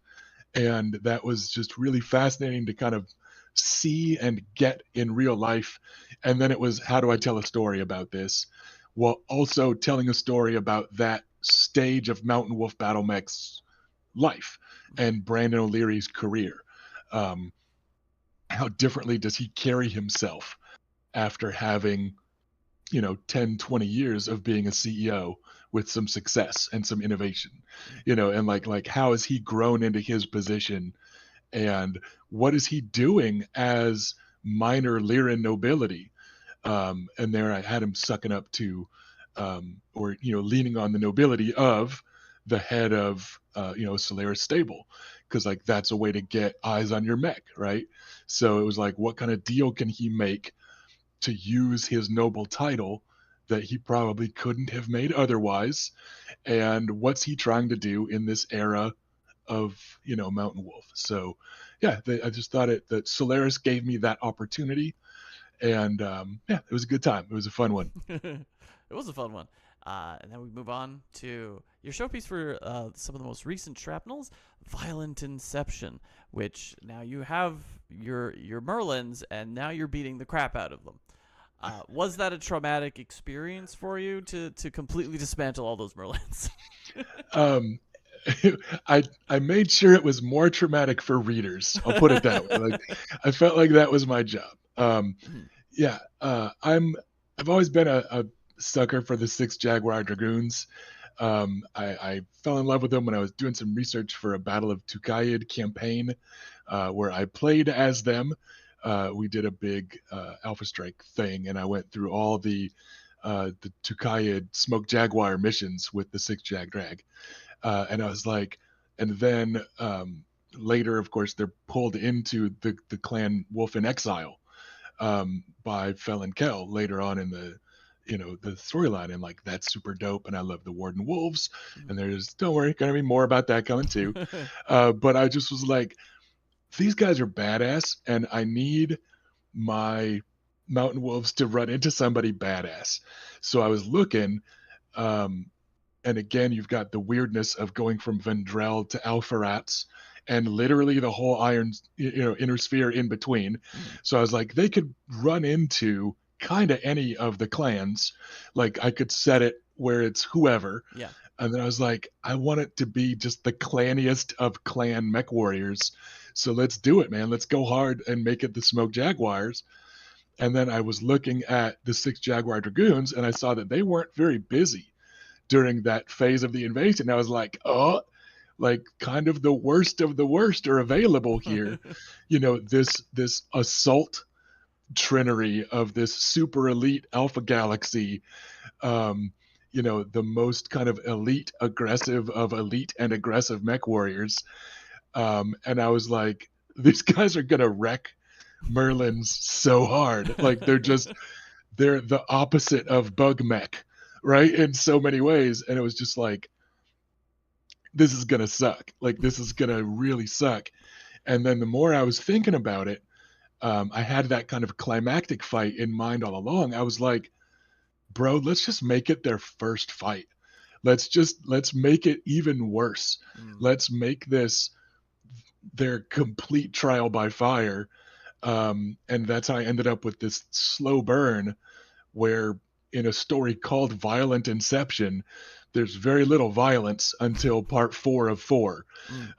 And that was just really fascinating to kind of see and get in real life. And then it was, how do I tell a story about this while also telling a story about that stage of Mountain Wolf Battle Mech's life and Brandon O'Leary's career? um, how differently does he carry himself after having 10, 20 years of being a CEO with some success and some innovation? And like how has he grown into his position, and what is he doing as minor Lyran nobility? And there I had him sucking up to, or leaning on the nobility of the head of Solaris stable, because like that's a way to get eyes on your mech, right? So it was like, what kind of deal can he make to use his noble title that he probably couldn't have made otherwise? And what's he trying to do in this era of Mountain Wolf? So yeah, I just thought that Solaris gave me that opportunity, and yeah, it was a good time. It was a fun one. It was a fun one. And then we move on to your showpiece for some of the most recent shrapnels, Violent Inception, which now you have your Merlins, and now you're beating the crap out of them. Was that a traumatic experience for you to completely dismantle all those Merlins? Um, I made sure it was more traumatic for readers. I'll put it that way. Like I felt like that was my job. Mhm. Yeah, I've always been a sucker for the Six Jaguar Dragoons. I fell in love with them when I was doing some research for a Battle of Tukayid campaign, where I played as them. We did a big Alpha Strike thing, and I went through all the Tukayid Smoke Jaguar missions with the Six Jag Drag, and I was like, and then later, of course, they're pulled into the clan Wolf in Exile by Felon Kell later on in the storyline, and like that's super dope, and I love the Warden Wolves, and there's don't worry, gonna be more about that coming too. But I just was like, these guys are badass, and I need my Mountain Wolves to run into somebody badass. So I was looking, um, and again, you've got the weirdness of going from Vendrell to Alpharats and literally the whole inner sphere in between. Mhm. So I was like, they could run into kind of any of the clans. Like I could set it where it's whoever. Yeah. And then I was like, I want it to be just the clanniest of clan mech warriors. So let's do it, man. Let's go hard and make it the Smoke Jaguars. And then I was looking at the Six Jaguar Dragoons and I saw that they weren't very busy during that phase of the invasion. I was like, oh, like kind of the worst of the worst are available here. This assault trinity of this super elite alpha galaxy, um, the most kind of elite aggressive of elite and aggressive mech warriors. And I was like, these guys are gonna wreck Merlin's so hard. Like they're the opposite of bug mech, right? In so many ways. And it was just like, this is gonna suck. Like this is gonna really suck. And then the more I was thinking about it, I had that kind of climactic fight in mind all along. I was like, bro, let's just make it their first fight. Let's make it even worse. Mm. Let's make this their complete trial by fire. And that's how I ended up with this slow burn where in a story called Violent Inception, there's very little violence until part 4 of 4.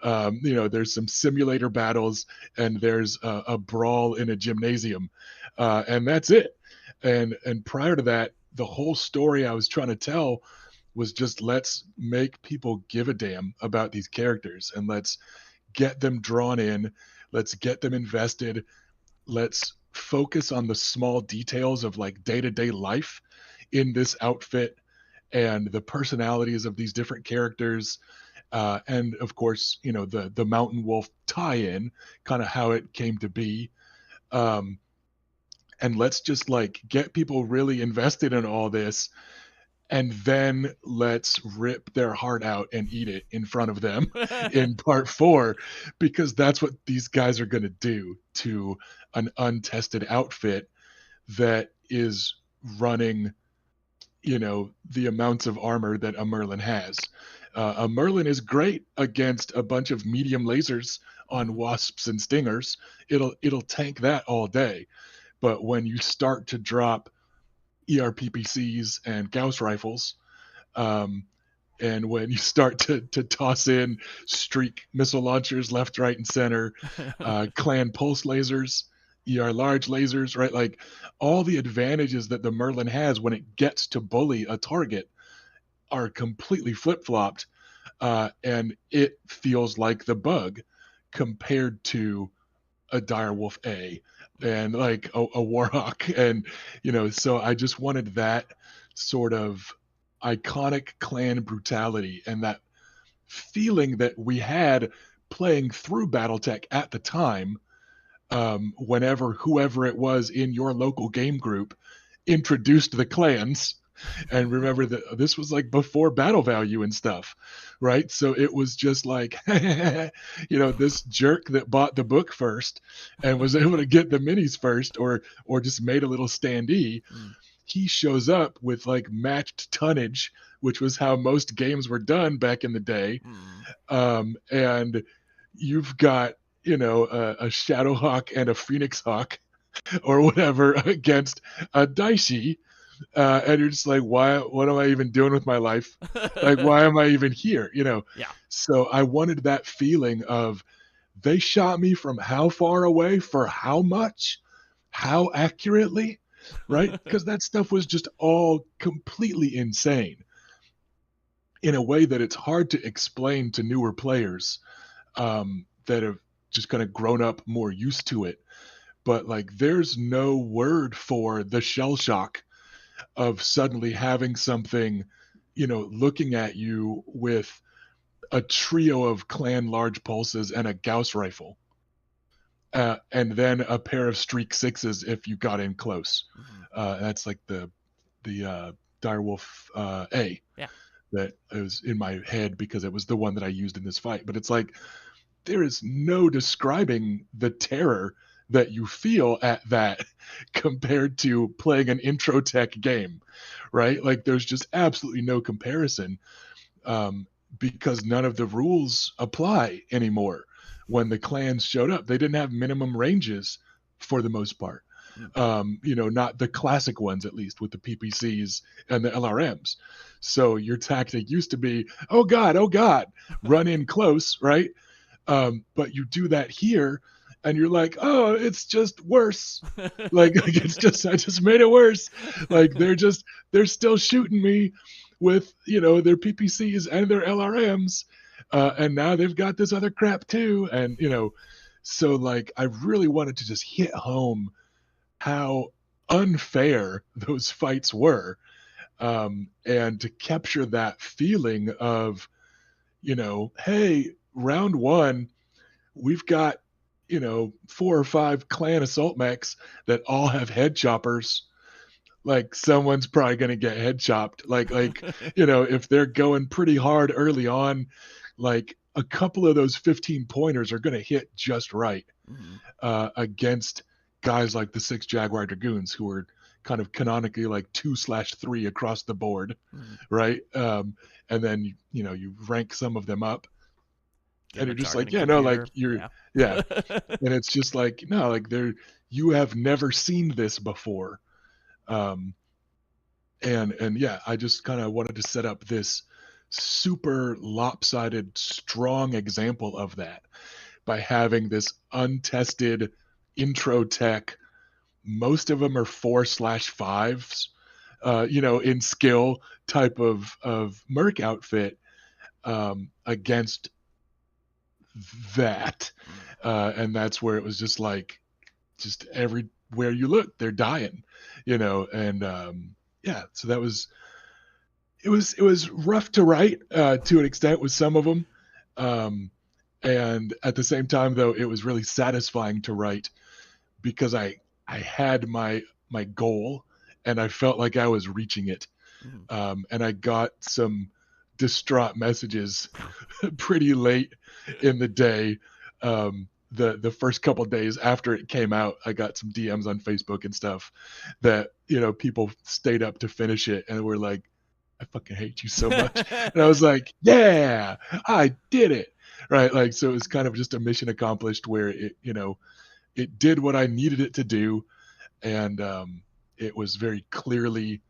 Mm. There's some simulator battles and there's a brawl in a gymnasium, and that's it. And prior to that, the whole story I was trying to tell was just let's make people give a damn about these characters and let's get them drawn in, let's get them invested, let's focus on the small details of like day-to-day life in this outfit and the personalities of these different characters, and of course the Mountain Wolf tie-in, kind of how it came to be. um, and let's just like get people really invested in all this, and then let's rip their heart out and eat it in front of them in part 4, because that's what these guys are going to do to an untested outfit that is running the amounts of armor that a Merlin has. A Merlin is great against a bunch of medium lasers on Mhm. wasps and stingers. It'll tank that all day. But when you start to drop ERPPCs and Gauss rifles, um, and when you start to toss in streak missile launchers left, right, and center, clan pulse lasers, large lasers, right? Like all the advantages that the Merlin has when it gets to bully a target are completely flip flopped, and it feels like the bug compared to a direwolf A and like a warhawk. And so I just wanted that sort of iconic clan brutality and that feeling that we had playing through BattleTech at the time, whenever whoever it was in your local game group introduced the clans. And remember that this was like before battle value and stuff, right? So it was just like, this jerk that bought the book first and was able to get the minis first, or just made a little standee, Mm. he shows up with like matched tonnage, which was how most games were done back in the day. Mm. And you've got, a Shadowhawk and a Phoenix Hawk or whatever against a Dicey, and you're just like, why? What am I even doing with my life? Like, why am I even here? Yeah. So I wanted that feeling of they shot me from how far away for how much, how accurately, right? Because that stuff was just all completely insane in a way that it's hard to explain to newer players that have just kind of grown up more used to it. But like, there's no word for the shell shock of suddenly having something, looking at you with a trio of clan large pulses and a Gauss rifle, and then a pair of streak sixes if you got in close. Mhm. That's like the Direwolf A Yeah. that was in my head because it was the one that I used in this fight. But it's like there is no describing the terror that you feel at that compared to playing an intro tech game, right? Like there's just absolutely no comparison, um, because none of the rules apply anymore. When the clans showed up, they didn't have minimum ranges for the most part. Mm. Not the classic ones, at least with the PPCs and the LRMs. So your tactic used to be, oh God, run in close, right? But you do that here, and you're like, oh, it's just worse. Like it's just I just made it worse. Like they're still shooting me with their PPCs and their LRMs, and now they've got this other crap too, and so like I really wanted to just hit home how unfair those fights were, and to capture that feeling of hey, round one we've got four or five clan assault mechs that all have head choppers. Like someone's probably going to get head chopped, like if they're going pretty hard early on, like a couple of those 15 pointers are going to hit just right, Mhm. against guys like the six Jaguar Dragoons, who are kind of canonically like 2/3 across the board, Mhm. right? And then you rank some of them up, Get and him you're a just like, targeting yeah, no, like computer. you're, Yeah. yeah. And it's just like, no, like you have never seen this before. um and yeah, I just kind of wanted to set up this super lopsided strong example of that by having this untested intro tech. Most of them are 4/5s, in skill type of merc outfit, against that. Mm. And that's where it was just like, just everywhere you look, they're dying, and yeah, so it was rough to write, to an extent with some of them, um, and at the same time though, it was really satisfying to write because I had my goal, and I felt like I was reaching it, Mhm. and I got some distraught messages pretty late in the day. The first couple days after it came out, I got some DMs on Facebook and stuff that people stayed up to finish it and were like, "I fucking hate you so much," and I was like, "Yeah, I did it." Right, like, so it was kind of just a mission accomplished where it did what I needed it to do, and it was very clearly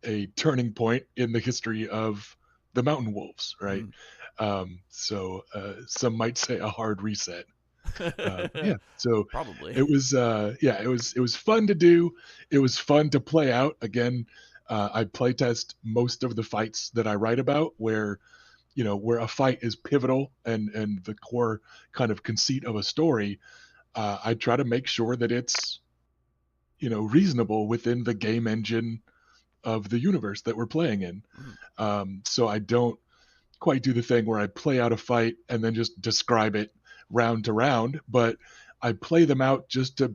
a turning point in the history of the Mountain Wolves, right? Mhm. So some might say a hard reset. Yeah, so Probably. it was fun to do. It was fun to play out again. I playtest most of the fights that I write about, where a fight is pivotal and the core kind of conceit of a story. I try to make sure that it's reasonable within the game engine of the universe that we're playing in. Mhm. So I don't quite do the thing where I play out a fight and then just describe it round to round, but I play them out just to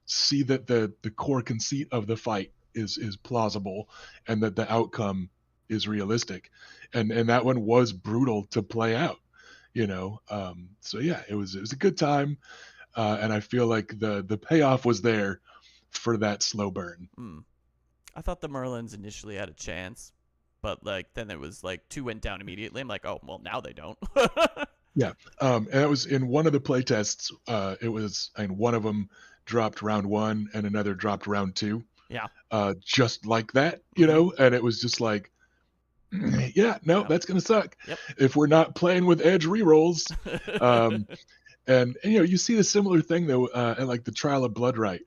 see that the core conceit of the fight is plausible and that the outcome is realistic. And that one was brutal to play out, so yeah, it was a good time, and I feel like the payoff was there for that slow burn. Mm. I thought the Merlins initially had a chance, but like then it was like two went down immediately. I'm like, oh well, now they don't. Yeah, and it was in one of the play tests. It was, and one of them dropped round one, and another dropped round two, Yeah. just like that, Mm-hmm. and it was just like, yeah, no, Yep. that's gonna suck Yep. if we're not playing with edge rerolls. Um, and you see a similar thing though at like the Trial of Bloodright,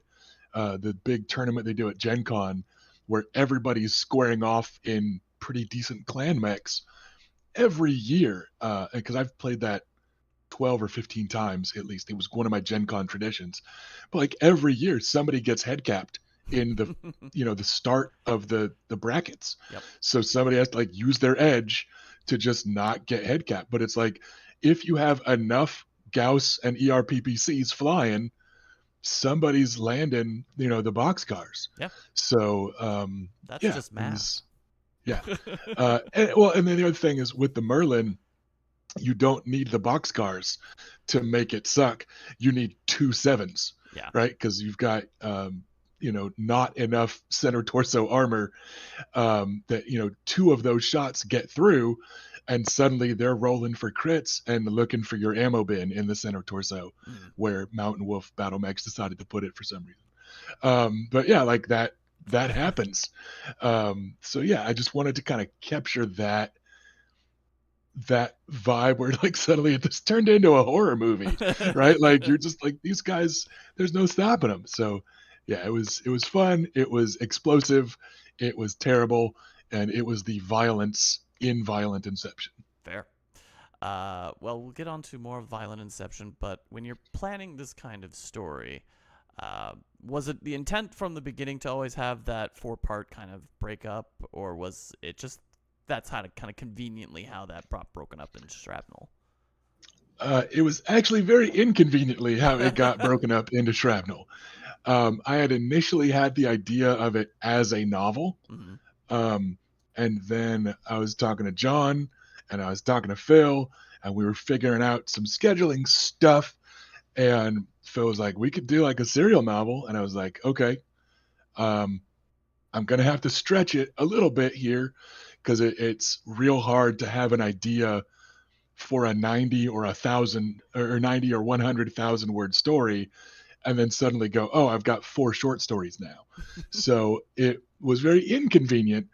the big tournament they do at Gen Con, where everybody's squaring off in pretty decent clan mechs every year. Because I've played that 12 or 15 times at least. It was one of my Gen Con traditions. But like every year, somebody gets head capped in the the start of the brackets. Yep. So somebody has to like use their edge to just not get head capped. But it's like if you have enough Gauss and ERPPCs flying, somebody's landing, the boxcars. Yeah. So That's yeah, just it math. was yeah. And then the other thing is with the Merlin, you don't need the boxcars to make it suck. You need two sevens, Yeah. right? Because you've got not enough center torso armor, that two of those shots get through, and suddenly they're rolling for crits and looking for your ammo bin in the center torso, Mm. where Mountain Wolf BattleMechs decided to put it for some reason. But yeah, like that happens. So yeah, I just wanted to kind of capture that vibe where like suddenly it just turned into a horror movie, right? Like you're just like these guys, there's no stopping them. So yeah, it was fun, it was explosive, it was terrible, and it was the violence in Violent Inception. Fair. Well, we'll get on to more violent inception, but when you're planning this kind of story, was it the intent from the beginning to always have that four-part kind of breakup, or was it just that's how to kind of conveniently how that brought broken up in shrapnel? It was actually very inconveniently how it got broken up into shrapnel. I had initially had the idea of it as a novel. Mm-hmm. Um, and then I was talking to John and I was talking to Phil, and we were figuring out some scheduling stuff. And Phil was like, we could do like a serial novel. And I was like, okay, um, I'm going to have to stretch it a little bit here because it's real hard to have an idea for a 90 or 1,000 or 90 or 100,000 word story and then suddenly go, oh, I've got four short stories now. So it was very inconvenient,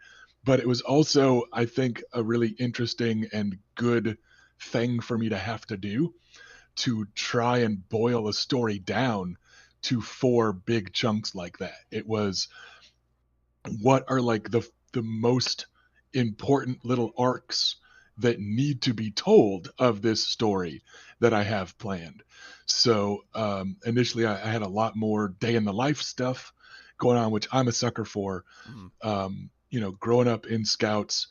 but it was also, I think, a really interesting and good thing for me to have to do to try and boil a story down to four big chunks like that. It was what are like the most important little arcs that need to be told of this story that I have planned. So initially, I had a lot more day in the life stuff going on, which I'm a sucker for. Mm-hmm. Growing up in Scouts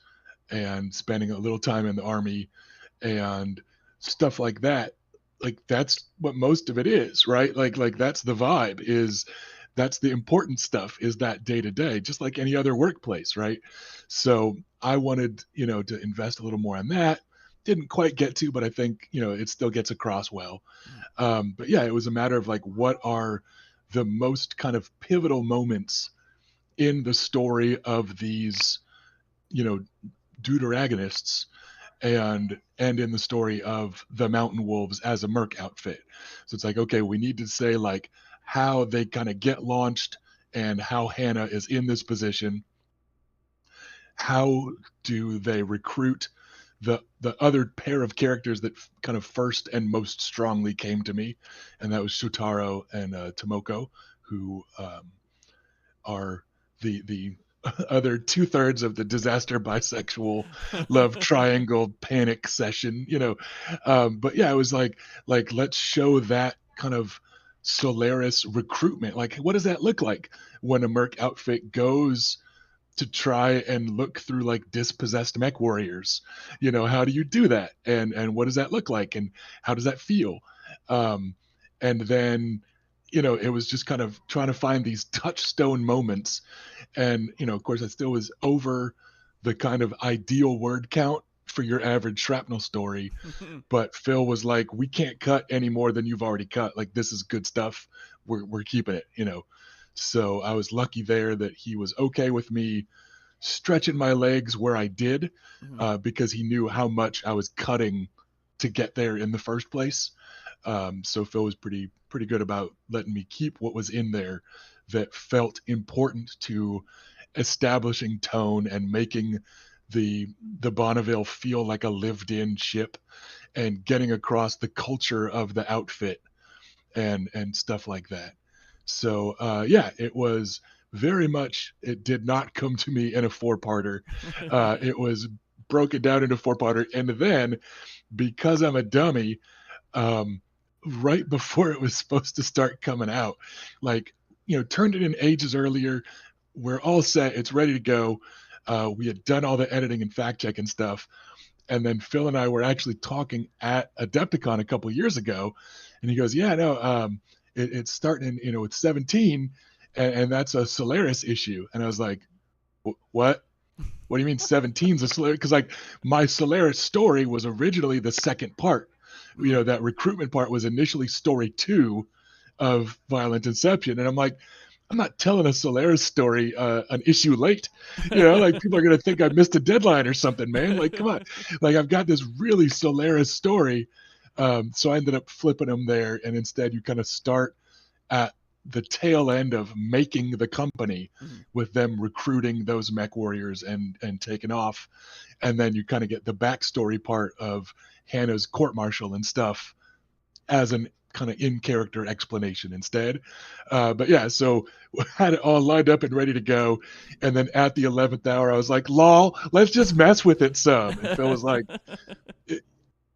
and spending a little time in the Army and stuff like that. Like that's what most of it is, right? Like that's the vibe is that's the important stuff is that day to day, just like any other workplace, right? So I wanted, to invest a little more on that. Didn't quite get to, but I think, it still gets across well. Mm-hmm. But yeah, it was a matter of like, what are the most kind of pivotal moments in the story of these, you know, deuteragonists and in the story of the Mountain Wolves as a Merc outfit. So it's like, okay, we need to say like how they kind of get launched and how Hannah is in this position. How do they recruit the other pair of characters that kind of first and most strongly came to me, and that was Shotaro and Tomoko, who are the other two-thirds of the disaster bisexual love triangle panic session, but yeah, it was like let's show that kind of Solaris recruitment. Like what does that look like when a Merc outfit goes to try and look through like dispossessed mech warriors? How do you do that, and what does that look like, and how does that feel? And then it was just kind of trying to find these touchstone moments. And of course I still was over the kind of ideal word count for your average shrapnel story, but Phil was like, we can't cut any more than you've already cut. Like this is good stuff, we're keeping it. So I was lucky there that he was okay with me stretching my legs where I did, Mhm. because he knew how much I was cutting to get there in the first place. So Phil was pretty good about letting me keep what was in there that felt important to establishing tone and making the Bonneville feel like a lived-in ship, and getting across the culture of the outfit and stuff like that. So yeah, it was very much. It did not come to me in a four-parter. It was broken down into four-parter, and then because I'm a dummy, um, right before it was supposed to start coming out, like, turned it in ages earlier. We're all set. It's ready to go. We had done all the editing and fact checking stuff, and then Phil and I were actually talking at Adepticon a couple years ago, and he goes, "Yeah, no, it's starting in, it's 17, and that's a Solaris issue." And I was like, "What? What do you mean 17's a Solaris?" Because like my Solaris story was originally the second part. Mhm. That recruitment part was initially story 2 of Violent Inception, and I'm like, I'm not telling a Solaris story an issue late. Like people are gonna think I missed a deadline or something, man. Like, come on. Like I've got this really Solaris story. So I ended up flipping them there, and instead you kind of start at the tail end of making the company, Mhm. with them recruiting those mech warriors and taking off, and then you kind of get the backstory part of Hannah's court martial and stuff as an kind of in character explanation instead. But yeah, so had it all lined up and ready to go, and then at the 11th hour, I was like, "Lol, let's just mess with it some." And Phil was like,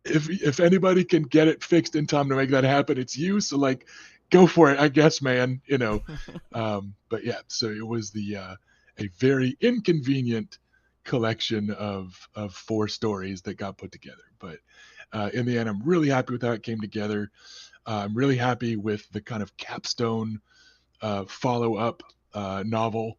if anybody can get it fixed in time to make that happen, it's you. So like, go for it, I guess, man. But yeah, so it was a very inconvenient collection of four stories that got put together. But in the end, I'm really happy with how it came together. I'm really happy with the kind of capstone follow up novel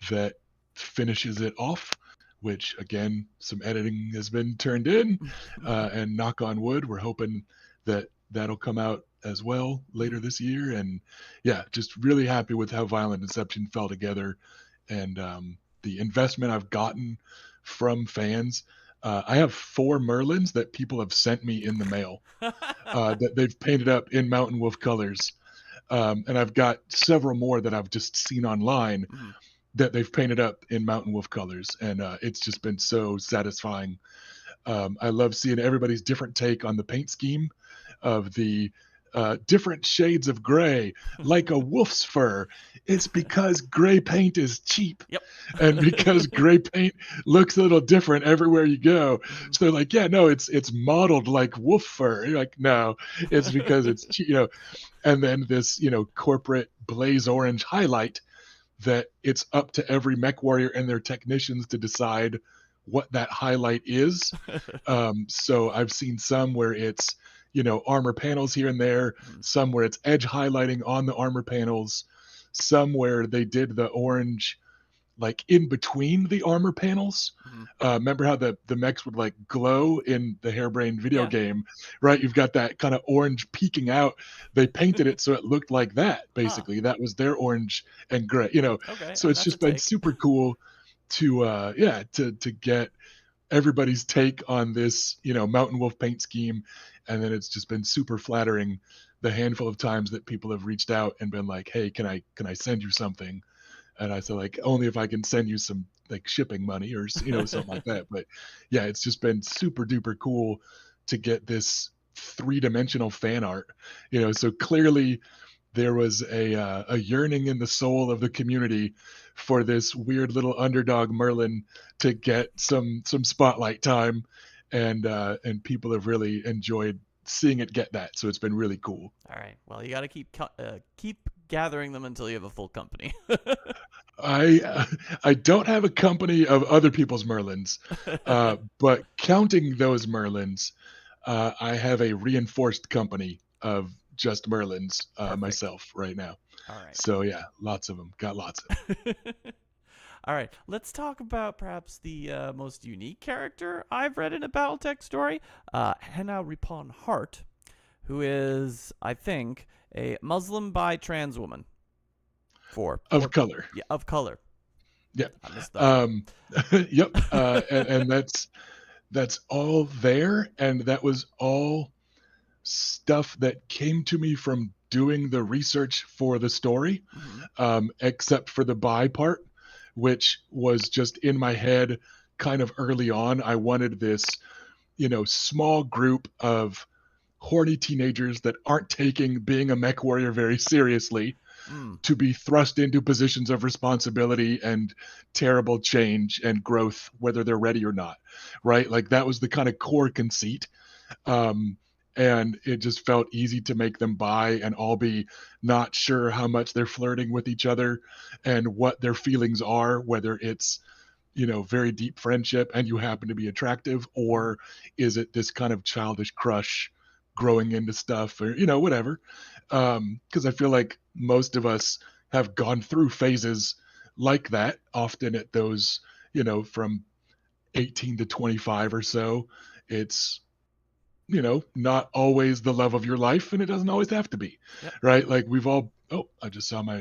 that finishes it off, which again, some editing has been turned in, and knock on wood, we're hoping that that'll come out as well later Mhm. this year. And yeah, just really happy with how Violent Inception fell together, and the investment I've gotten from fans. I have 4 Merlins that people have sent me in the mail, that they've painted up in Mountain Wolf colors, and I've got several more that I've just seen online Mhm. that they've painted up in Mountain Wolf colors, and it's just been so satisfying. I love seeing everybody's different take on the paint scheme of the different shades of gray, like a wolf's fur. It's because gray paint is cheap, Yep. and because gray paint looks a little different everywhere you go. Mhm. So they're like, yeah, no, it's modeled like wolf fur. You're like, no, it's because it's cheap, and then this, corporate blaze orange highlight that it's up to every mech warrior and their technicians to decide what that highlight is. So I've seen some where it's, armor panels here and there, Mhm. some where it's edge highlighting on the armor panels, some where they did the orange like in between the armor panels. Mhm. Remember how the mechs would like glow in the Hairbrained video Yeah. game, right? You've got that kind of orange peeking out. They painted it so it looked like that. Huh. Basically, that was their orange and gray. Okay. So it's That's a just been take. super cool to yeah, to get everybody's take on this, Mountain Wolf paint scheme, and then it's just been super flattering the handful of times that people have reached out and been like, "Hey, can I send you something?" And I said, like, only if I can send you some like shipping money or something like that. But yeah, it's just been super duper cool to get this three-dimensional fan art. So clearly there was a yearning in the soul of the community for this weird little underdog Merlin to get some spotlight time, and people have really enjoyed seeing it get that. So it's been really cool. All right. Well, you got to keep gathering them until you have a full company. I don't have a company of other people's Merlins, but counting those Merlins, I have a reinforced company of just Merlins Perfect. myself right now. All right. So yeah, lots of them. Got lots of All right, let's talk about perhaps the most unique character I've read in a BattleTech story, Henna Ripon Hart, who is, I think, a Muslim bi trans woman. Four. of Four. color. Yeah, of color. Yeah. I missed that one. Um, yep. And that's all there, and that was all stuff that came to me from doing the research for the story, Hmm. except for the buy part, which was just in my head kind of early on. I wanted this, small group of horny teenagers that aren't taking being a mech warrior very seriously Mm. to be thrust into positions of responsibility and terrible change and growth, whether they're ready or not. Right? Like that was the kind of core conceit. Um, and it just felt easy to make them buy and all be not sure how much they're flirting with each other and what their feelings are, whether it's very deep friendship and you happen to be attractive, Mm. or is it this kind of childish crush growing into stuff, or whatever. Because I feel like most of us have gone through phases like that, often at those, from 18 to 25 or so. It's not always the love of your life, and it doesn't always have to be, Yep. right? Like we've all. Oh, I just saw my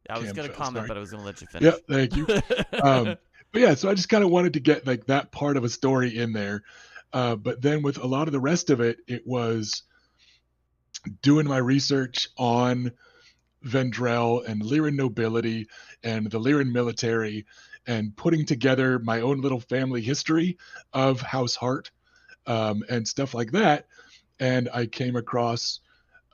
Yeah, I was cam gonna fell. comment, Sorry. but I was gonna let you Yeah, finish. thank you. Um, but yeah, so I just kind of wanted to get like that part of a story in there. But then with a lot of the rest of it, it was doing my research on Vendrell and Lyran nobility and the Lyran military and putting together my own little family history of House Hart, and stuff like that. And I came across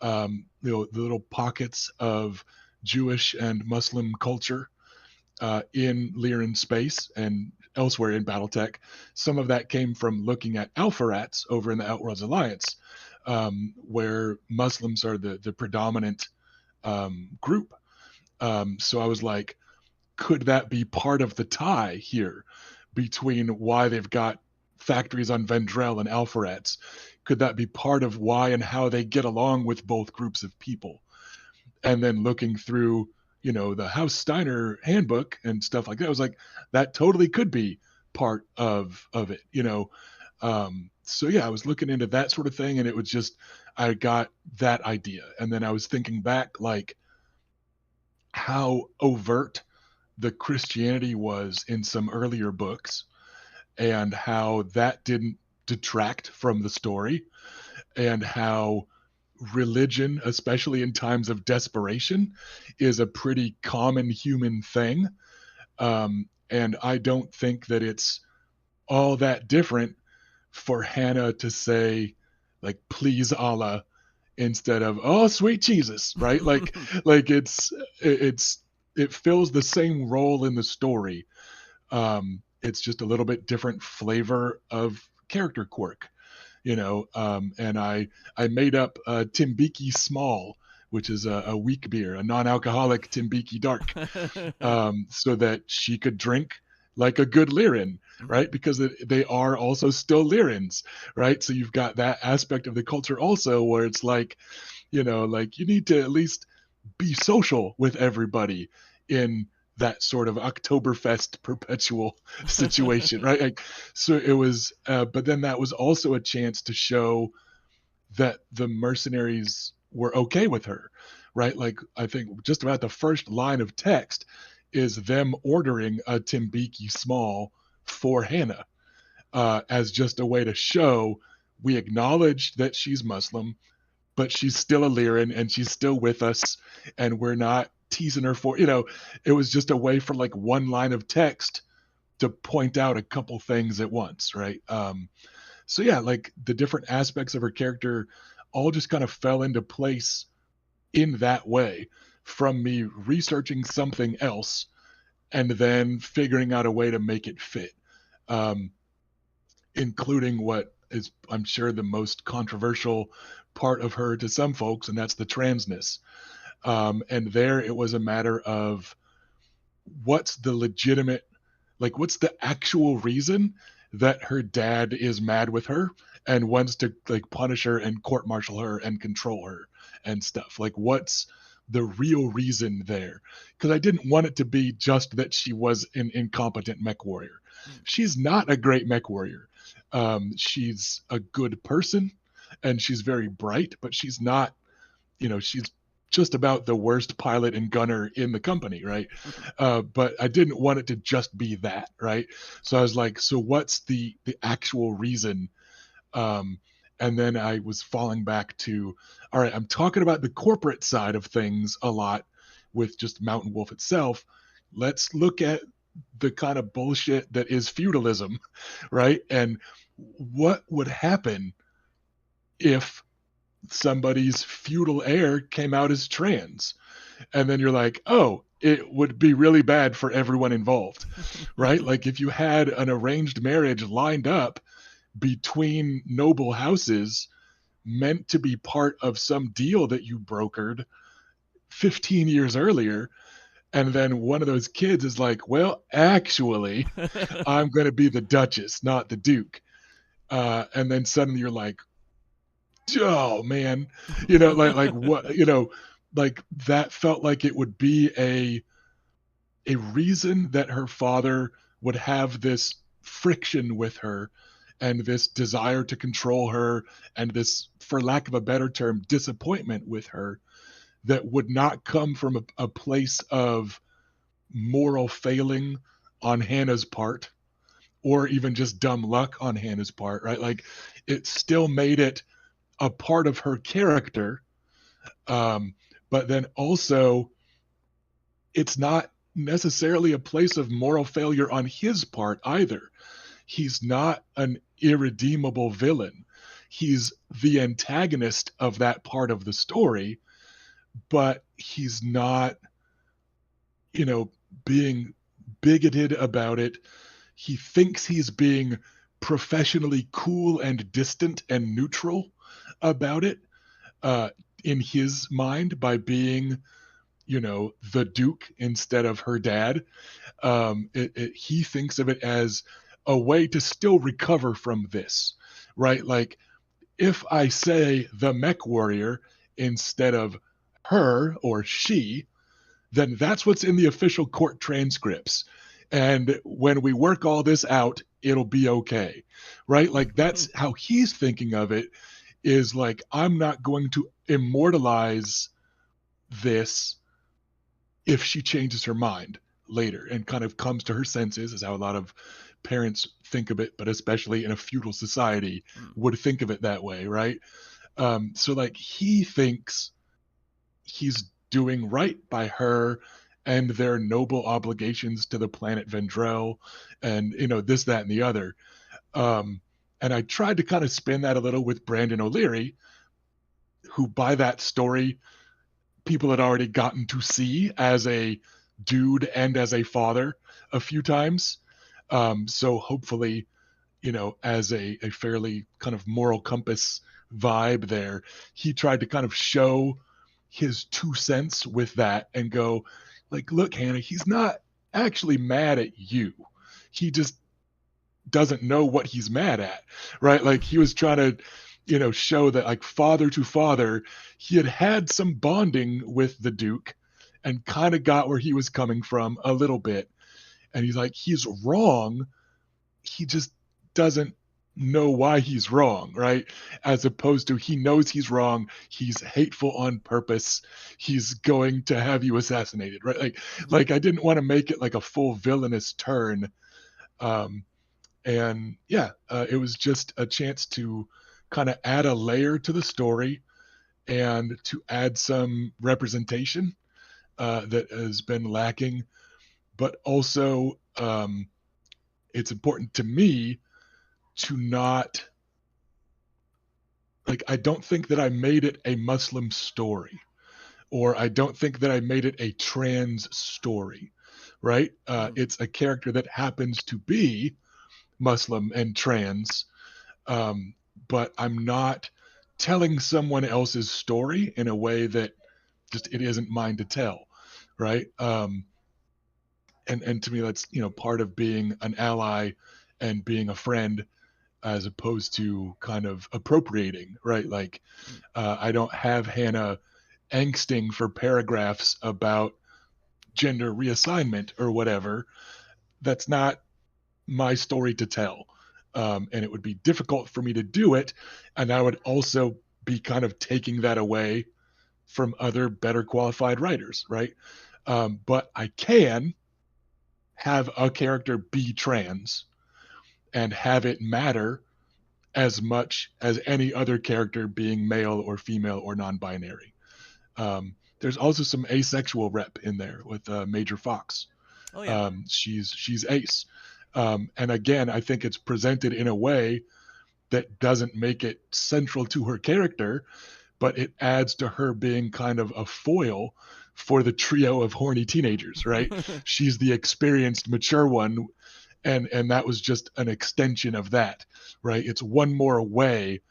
the little pockets of Jewish and Muslim culture in Lyran space and elsewhere in BattleTech. Some of that came from looking at Alpha Rats over in the Outworlds Alliance, where Muslims are the predominant group. So I was like, could that be part of the tie here between why they've got factories on Vendrell and Alpha Rats? Could that be part of why and how they get along with both groups of people? And then looking through the House Steiner handbook and stuff like that, I was like, that totally could be part of it. So yeah, I was looking into that sort of thing, and it was just I got that idea, and then I was thinking back like how overt the Christianity was in some earlier books, and how that didn't detract from the story, and how religion, especially in times of desperation, is a pretty common human thing. And I don't think that it's all that different for Hannah to say, like, please Allah, instead of, oh, sweet Jesus, right? Like it's, it fills the same role in the story. It's just a little bit different flavor of character quirk. And I made up Timbiki Small, which is a weak beer, a non-alcoholic Timbiki Dark, so that she could drink like a good Lyran, Mhm. right? Because they are also still Lyrans, right? So you've got that aspect of the culture also, where it's like, like you need to at least be social with everybody in that sort of Oktoberfest perpetual situation, right? Like, so it was, but then that was also a chance to show that the mercenaries were okay with her, right? Like, I think just about the first line of text is them ordering a Timbiki Small for Hannah, as just a way to show we acknowledge that she's Muslim, but she's still a Lyran and she's still with us, and we're not teasing her for, it was just a way for like one line of text to point out a couple things at once, right? So yeah, like the different aspects of her character all just kind of fell into place in that way from me researching something else and then figuring out a way to make it fit, um, including what is, I'm sure, the most controversial part of her to some folks, and that's the transness. And there it was a matter of what's the legitimate, like, what's the actual reason that her dad is mad with her and wants to like punish her and court martial her and control her and stuff. Like, what's the real reason there? Because I didn't want it to be just that she was an incompetent mech warrior. Mm. She's not a great mech warrior. She's a good person and she's very bright, but she's not, she's just about the worst pilot and gunner in the company, right? But I didn't want it to just be that, right? So I was like, so what's the actual reason? Um, and then I was falling back to, all right, I'm talking about the corporate side of things a lot with just Mountain Wolf itself. Let's look at the kind of bullshit that is feudalism, right? And what would happen if somebody's feudal heir came out as trans? And then you're like, oh, it would be really bad for everyone involved, right? Like if you had an arranged marriage lined up between noble houses meant to be part of some deal that you brokered 15 years earlier, and then one of those kids is like, well, actually, I'm going to be the Duchess, not the Duke. And then suddenly you're like, oh man, like what, like that felt like it would be a reason that her father would have this friction with her and this desire to control her and this, for lack of a better term, disappointment with her that would not come from a place of moral failing on Hannah's part or even just dumb luck on Hannah's part, right? Like it still made it a part of her character. Um, but then also it's not necessarily a place of moral failure on his part either. He's not an irredeemable villain. He's the antagonist of that part of the story, but he's not, you know, being bigoted about it. He thinks he's being professionally cool and distant and neutral about it uh, in his mind by being, the Duke instead of her dad. He thinks of it as a way to still recover from this, right? Like if I say the Mech Warrior instead of her or she, then that's what's in the official court transcripts. And when we work all this out, it'll be okay, right? Like that's how he's thinking of it is like, I'm not going to immortalize this if she changes her mind later and kind of comes to her senses, is how a lot of parents think of it, but especially in a feudal society would think of it that way, right? So like he thinks he's doing right by her and their noble obligations to the planet Vendrell and this, that, and the other. Um, and I tried to kind of spin that a little with Brandon O'Leary, who by that story people had already gotten to see as a dude and as a father a few times. So hopefully, as a fairly kind of moral compass vibe there, he tried to kind of show his 2 cents with that and go, like, look, Hannah, he's not actually mad at you. He just doesn't know what he's mad at, right? Like he was trying to, show that like father to father, he had some bonding with the Duke and kind of got where he was coming from a little bit. And he's like, he's wrong. He just doesn't know why he's wrong, right? As opposed to he knows he's wrong. He's hateful on purpose. He's going to have you assassinated, right? Like I didn't want to make it like a full villainous turn. Um, and yeah, it was just a chance to kind of add a layer to the story and to add some representation that has been lacking. But also, it's important to me to not, like, I don't think that I made it a Muslim story, or I don't think that I made it a trans story, right? It's a character that happens to be Muslim and trans, um, but I'm not telling someone else's story in a way that just it isn't mine to tell, right? And to me, that's part of being an ally and being a friend, as opposed to kind of appropriating, right? Like I don't have Hannah angsting for paragraphs about gender reassignment or whatever. That's not my story to tell. And it would be difficult for me to do it. And I would also be kind of taking that away from other better qualified writers, right? But I can have a character be trans and have it matter as much as any other character being male or female or non-binary. There's also some asexual rep in there with Major Fox. Oh yeah. She's ace, and again, I think it's presented in a way that doesn't make it central to her character, but it adds to her being kind of a foil for the trio of horny teenagers, right? She's the experienced, mature one, and that was just an extension of that, right? It's one more way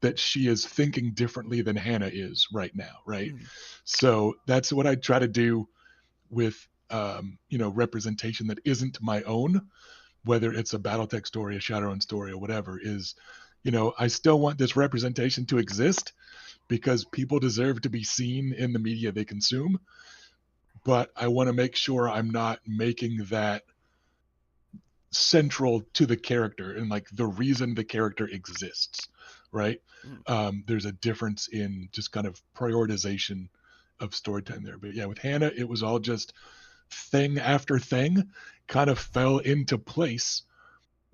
that she is thinking differently than Hannah is right now, right? Mm. So that's what I try to do with representation that isn't my own, whether it's a BattleTech story, a Shadowrun story, or whatever. Is I still want this representation to exist because people deserve to be seen in the media they consume, but I want to make sure I'm not making that central to the character and like the reason the character exists, right? Mm. There's a difference in just kind of prioritization of storytelling there. But yeah, with Hannah, it was all just thing after thing kind of fell into place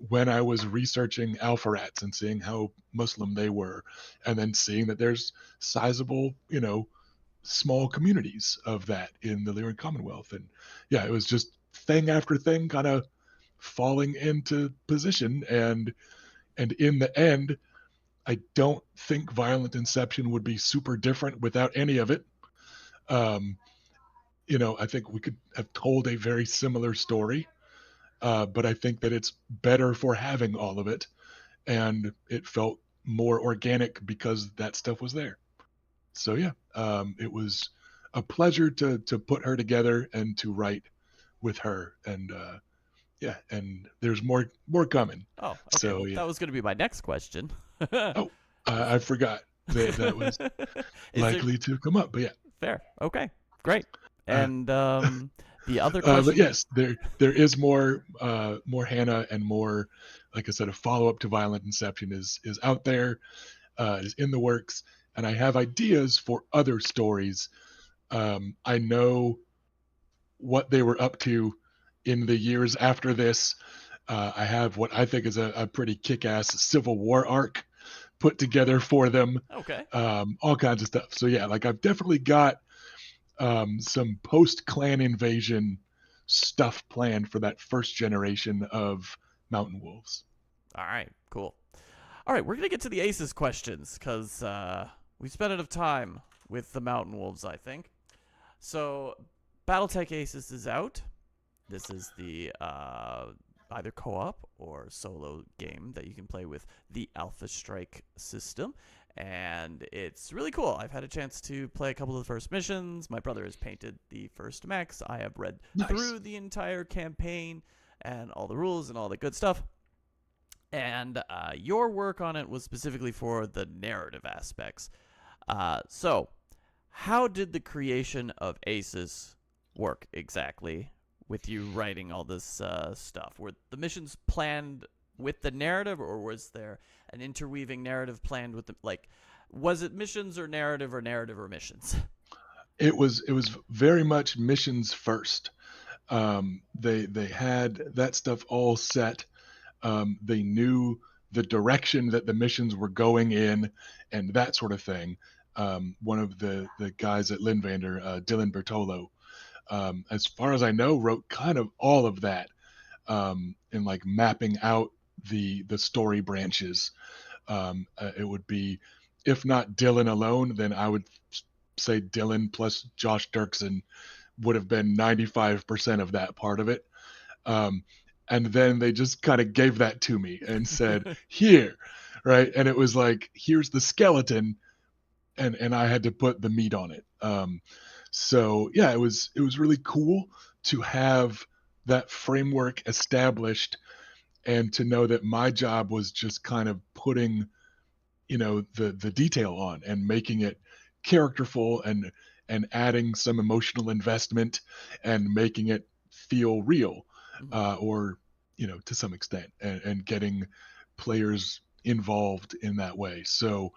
when I was researching alpha rats and seeing how Muslim they were, and then seeing that there's sizable, small communities of that in the Lyrian Commonwealth. And yeah, it was just thing after thing kind of falling into position. And in the end, I don't think Violent Inception would be super different without any of it. Um, I think we could have told a very similar story, but I think that it's better for having all of it, and it felt more organic because that stuff was there. So yeah, it was a pleasure to put her together and to write with her, and yeah, and there's more coming. Oh, okay. So Well, yeah. that was going to be my next question. Oh, I forgot that was Is there likely to come up, but yeah. fair? Okay, great. Uh, And the other but question. yes, there is more Hannah and more, like I said, a follow up to Violent Inception is out there, is in the works, and I have ideas for other stories. I know what they were up to in the years after this. I have what I think is a pretty kick ass Civil War arc put together for them, Okay. all kinds of stuff. So yeah, like I've definitely got some post clan invasion stuff planned for that first generation of mountain wolves. All right. Cool. All right, we're gonna get to the aces questions because we spent enough time with the mountain wolves, I think. So, BattleTech Aces is out. This is the either co-op or solo game that you can play with the Alpha Strike system, and it's really cool. I've had a chance to play a couple of the first missions. My brother has painted the first mechs. I have read Nice. through the entire campaign and all the rules and all the good stuff. And your work on it was specifically for the narrative aspects. So, how did the creation of Aces work exactly with you writing all this stuff? Were the missions planned with the narrative, or was there an interweaving narrative planned with the like? Was it missions or narrative or missions? It was very much missions first. They had that stuff all set. They knew the direction that the missions were going in, and that sort of thing. One of the guys at Linvander, Dylan Bertolo, as far as I know, wrote kind of all of that, in like mapping out the story branches. It would be, if not Dylan alone, then I would say Dylan plus Josh Dirksen would have been 95% of that part of it. Um, and then they just kind of gave that to me and said, "Here," right? And it was like, "Here's the skeleton," and I had to put the meat on it. So yeah, it was really cool to have that framework established and to know that my job was just kind of putting the detail on and making it characterful and adding some emotional investment and making it feel real, Mhm. or to some extent, and getting players involved in that way. So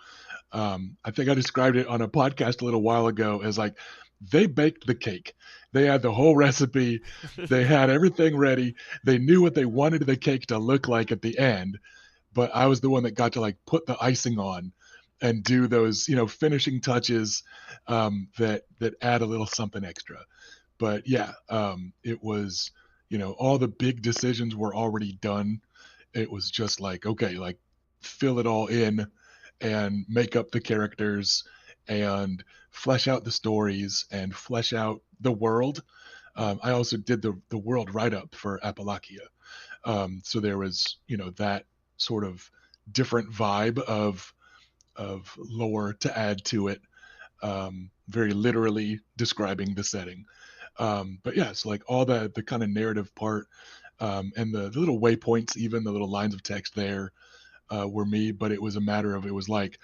I think I described it on a podcast a little while ago as like they baked the cake. They had the whole recipe. They had everything ready. They knew what they wanted the cake to look like at the end, but I was the one that got to like put the icing on and do those, finishing touches that add a little something extra. But yeah, it was, all the big decisions were already done. It was just like, okay, like fill it all in and make up the characters and flesh out the stories and flesh out the world. I also did the world write up for Appalachia. So there was, that sort of different vibe of lore to add to it, very literally describing the setting. But yeah, so like all the kind of narrative part, and the little waypoints, even the little lines of text there, were me. But it was a matter of, it was like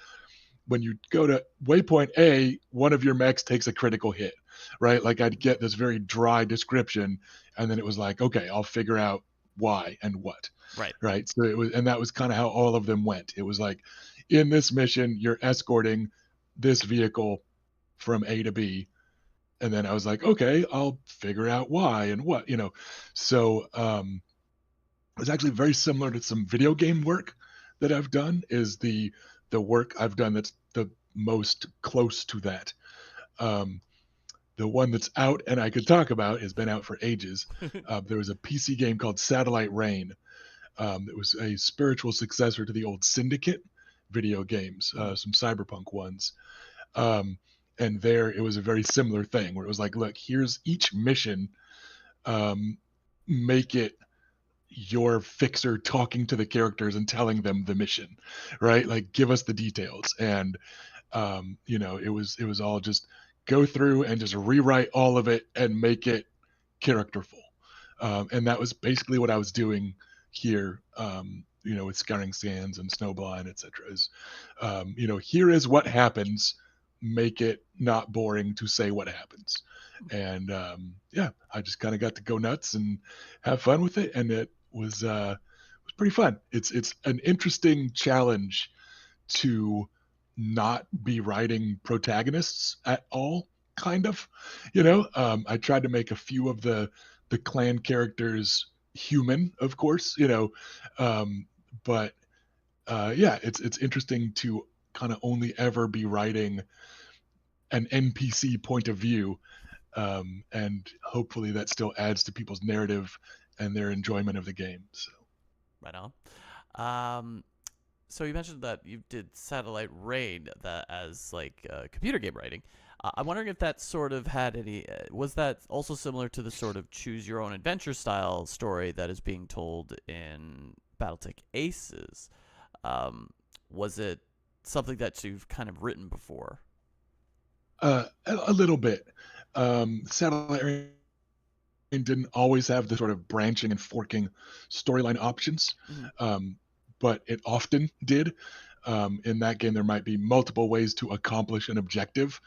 when you go to waypoint A, one of your mechs takes a critical hit, right? Like I'd get this very dry description, and then it was like, okay, I'll figure out why and what, Right. right? So it was, and that was kind of how all of them went. It was like, in this mission, you're escorting this vehicle from A to B, and then I was like, okay, I'll figure out why and what. So it's actually very similar to some video game work that I've done. Is the work I've done that's the most close to that. Um, the one that's out and I could talk about has been out for ages. There was a PC game called Satellite Rain. It was a spiritual successor to the old Syndicate video games, Mhm. some cyberpunk ones. Um, and there it was a very similar thing where it was like, look, here's each mission. Um, make it your fixer talking to the characters and telling them the mission, right? Like give us the details. And it was all just go through and just rewrite all of it and make it characterful. And that was basically what I was doing here, with Scarring Sands and Snowblind, etc. Is, here is what happens. Make it not boring to say what happens. And yeah, I just kind of got to go nuts and have fun with it, and it was pretty fun. It's an interesting challenge to not be writing protagonists at all, kind of. I tried to make a few of the clan characters human, of course, um, but yeah, it's interesting to kind of only ever be writing an NPC point of view, and hopefully that still adds to people's narrative and their enjoyment of the game. So. Right on. Um, so you mentioned that you did Satellite Raid that as like computer game writing. I'm wondering if that sort of had any. Was that also similar to the sort of choose your own adventure style story that is being told in BattleTech Aces? Um, was it something that you've kind of written before? A little bit. Satellite didn't always have the sort of branching and forking storyline options, Mm-hmm. um, but it often did. In that game, there might be multiple ways to accomplish an objective.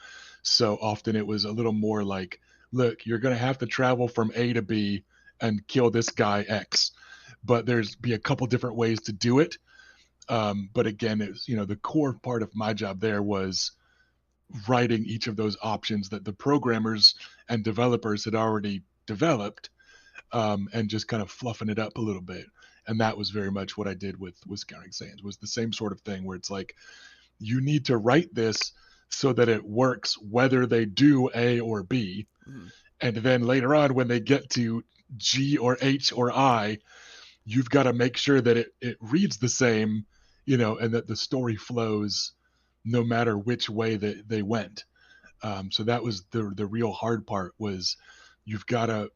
So often it was a little more like, look, you're going to have to travel from A to B and kill this guy X, but there's be a couple different ways to do it. But again, it's, the core part of my job there was writing each of those options that the programmers and developers had already developed, and just kind of fluffing it up a little bit. And that was very much what I did with Scounding Sands. Was the same sort of thing where it's like you need to write this so that it works whether they do A or B, Mm-hmm. and then later on when they get to G or H or I, you've got to make sure that it reads the same, and that the story flows no matter which way that they went. So that was the real hard part, was you've got to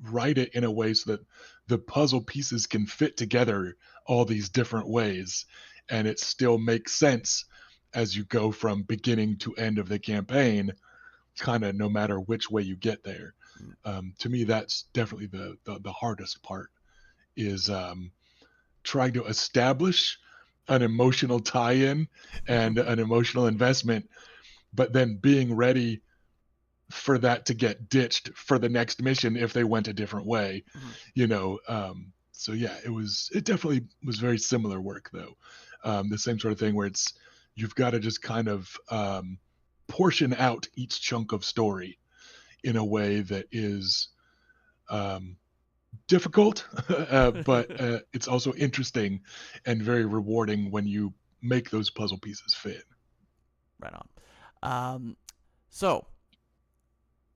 write it in a way so that the puzzle pieces can fit together all these different ways, and it still makes sense as you go from beginning to end of the campaign, kind of no matter which way you get there. To me, that's definitely the hardest part, is trying to establish an emotional tie-in and an emotional investment, but then being ready for that to get ditched for the next mission if they went a different way. So yeah, it definitely was very similar work though. The same sort of thing where you've got to just kind of portion out each chunk of story in a way that is um, difficult, but it's also interesting and very rewarding when you make those puzzle pieces fit. Right on. So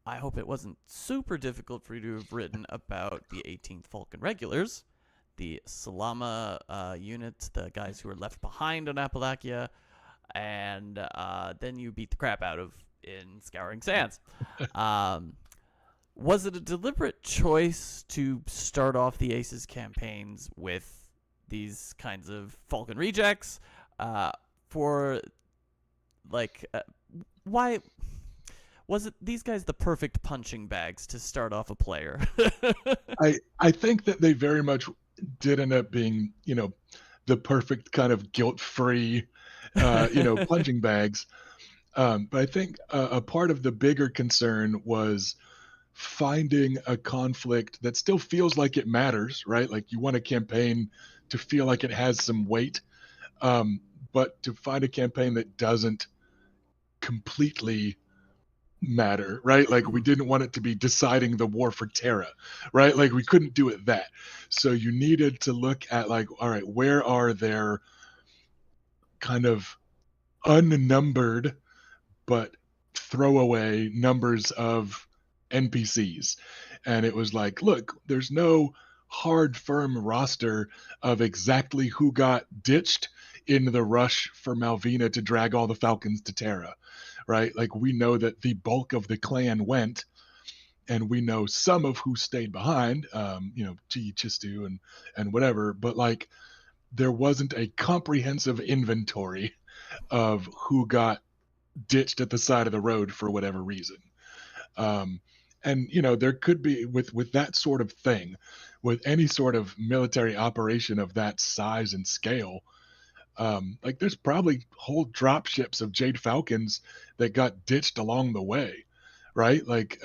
I hope it wasn't super difficult for you to have written about the 18th Falcon Regulars, the Salama unit, the guys who were left behind on Appalachia, and then you beat the crap out of in Scouring Sands. Um, was it a deliberate choice to start off the Aces campaigns with these kinds of Falcon rejects? For like, why was it these guys the perfect punching bags to start off a player? I think that they very much did end up being, the perfect kind of guilt-free, punching bags. But I think a part of the bigger concern was finding a conflict that still feels like it matters, right? Like you want a campaign to feel like it has some weight, um, but to find a campaign that doesn't completely matter, right? Like we didn't want it to be deciding the war for Terra, right? Like we couldn't do it that. So you needed to look at like, all right, where are there kind of unnumbered but throwaway numbers of NPCs? And it was like, look, there's no hard, firm roster of exactly who got ditched in the rush for Malvina to drag all the Falcons to Terra, right? Like we know that the bulk of the clan went, and we know some of who stayed behind, G Chistu and whatever, but like there wasn't a comprehensive inventory of who got ditched at the side of the road for whatever reason. Um, and there could be with that sort of thing, with any sort of military operation of that size and scale. Like there's probably whole drop ships of Jade Falcons that got ditched along the way, right? Like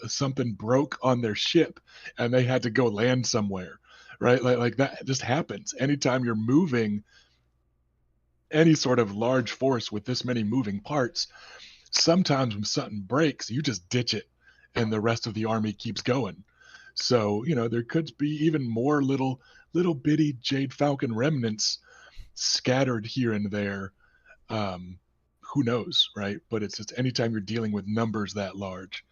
something broke on their ship and they had to go land somewhere, right? Like that just happens anytime you're moving any sort of large force with this many moving parts. Sometimes when something breaks, you just ditch it and the rest of the army keeps going. So, there could be even more little bitty Jade Falcon remnants scattered here and there. Um, who knows, right? But it's just anytime you're dealing with numbers that large.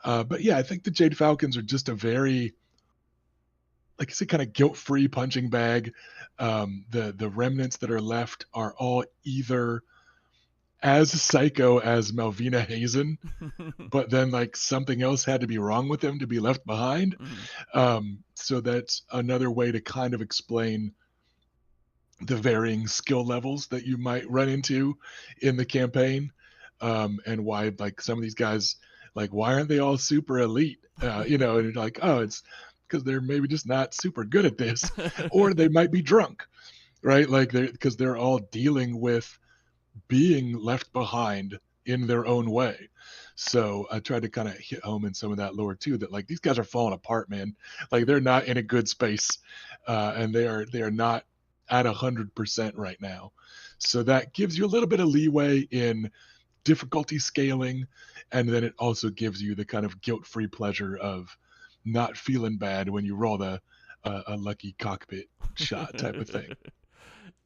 But yeah, I think the Jade Falcons are just a very, like I said, kind of guilt-free punching bag. The remnants that are left are all either as psycho as Malvina Hazen, but then like something else had to be wrong with him to be left behind. So that's another way to kind of explain the varying skill levels that you might run into in the campaign, and why like some of these guys, like why aren't they all super elite? And you're like, oh, it's because they're maybe just not super good at this, or they might be drunk, right? Like they're all dealing with being left behind in their own way. So I tried to kind of hit home in some of that lore too, that like these guys are falling apart, man. Like they're not in a good space, and they are not at 100% right now. So that gives you a little bit of leeway in difficulty scaling, and then it also gives you the kind of guilt-free pleasure of not feeling bad when you roll a lucky cockpit shot type of thing.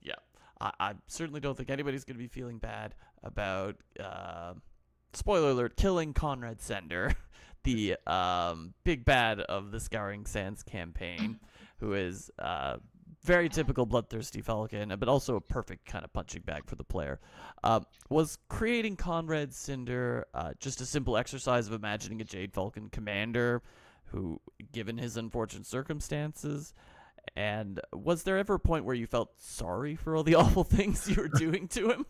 Yeah, I certainly don't think anybody's going to be feeling bad about, spoiler alert, killing Conrad Sender, the big bad of the Scouring Sands campaign, who is very typical bloodthirsty Falcon, but also a perfect kind of punching bag for the player. Was creating Conrad Cinder just a simple exercise of imagining a Jade Falcon commander who, given his unfortunate circumstances, and was there ever a point where you felt sorry for all the awful things you were doing to him?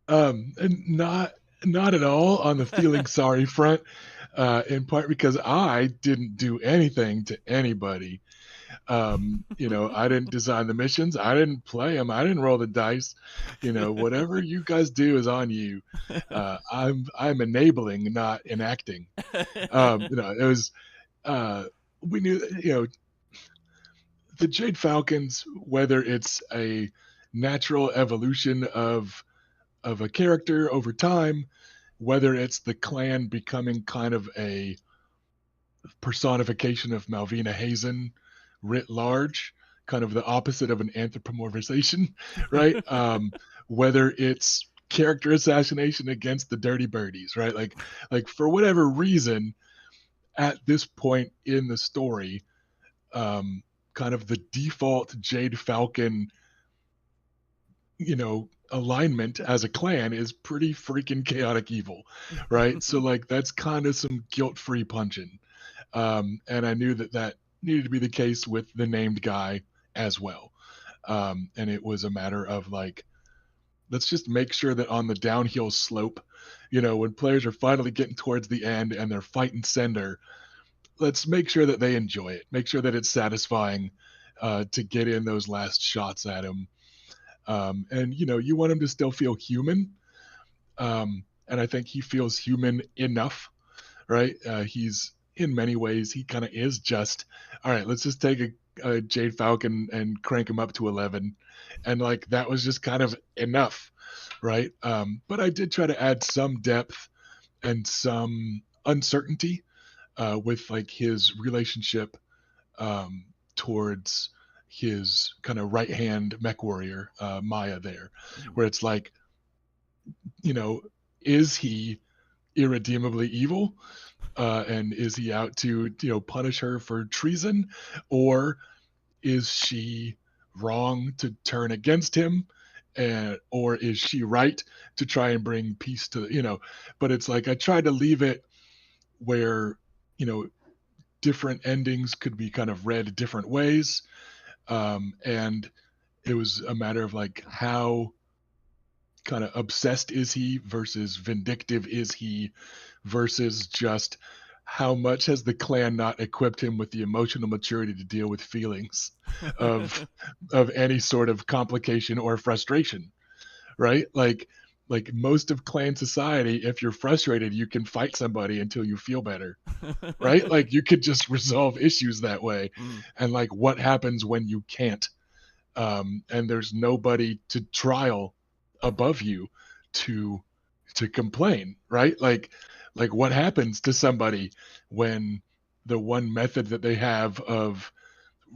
And not at all on the feeling sorry front, in part because I didn't do anything to anybody. I didn't design the missions. I didn't play them. I didn't roll the dice. Whatever you guys do is on you. I'm enabling, not enacting. It was we knew, the Jade Falcons, whether it's a natural evolution of a character over time, whether it's the clan becoming kind of a personification of Malvina Hazen writ large, kind of the opposite of an anthropomorphization, right? Whether it's character assassination against the dirty birdies, right? Like for whatever reason, at this point in the story, um, kind of the default Jade Falcon, alignment as a clan is pretty freaking chaotic evil, right? So like that's kind of some guilt-free punching. And I knew that that needed to be the case with the named guy as well. And it was a matter of like, let's just make sure that on the downhill slope, when players are finally getting towards the end and they're fighting Sender, let's make sure that they enjoy it. Make sure that it's satisfying to get in those last shots at him. And you want him to still feel human. And I think he feels human enough, right? He's in many ways he kind of is just all right. Let's just take a Jade Falcon and crank him up to 11, and like that was just kind of enough, right? But I did try to add some depth and some uncertainty with like his relationship towards his kind of right hand mech warrior Maya there, Mhm. where it's like, you know, is he irredeemably evil? And is he out to punish her for treason, or is she wrong to turn against him, and or is she right to try and bring peace to But it's like I tried to leave it where you know different endings could be kind of read different ways, and it was a matter of like how kind of obsessed is he versus vindictive is he versus just how much has the clan not equipped him with the emotional maturity to deal with feelings of any sort of complication or frustration, right? Like most of clan society, if you're frustrated you can fight somebody until you feel better, right? Like you could just resolve issues that way. Mm, And like what happens when you can't, and there's nobody to trial above you to complain, right? Like what happens to somebody when the one method that they have of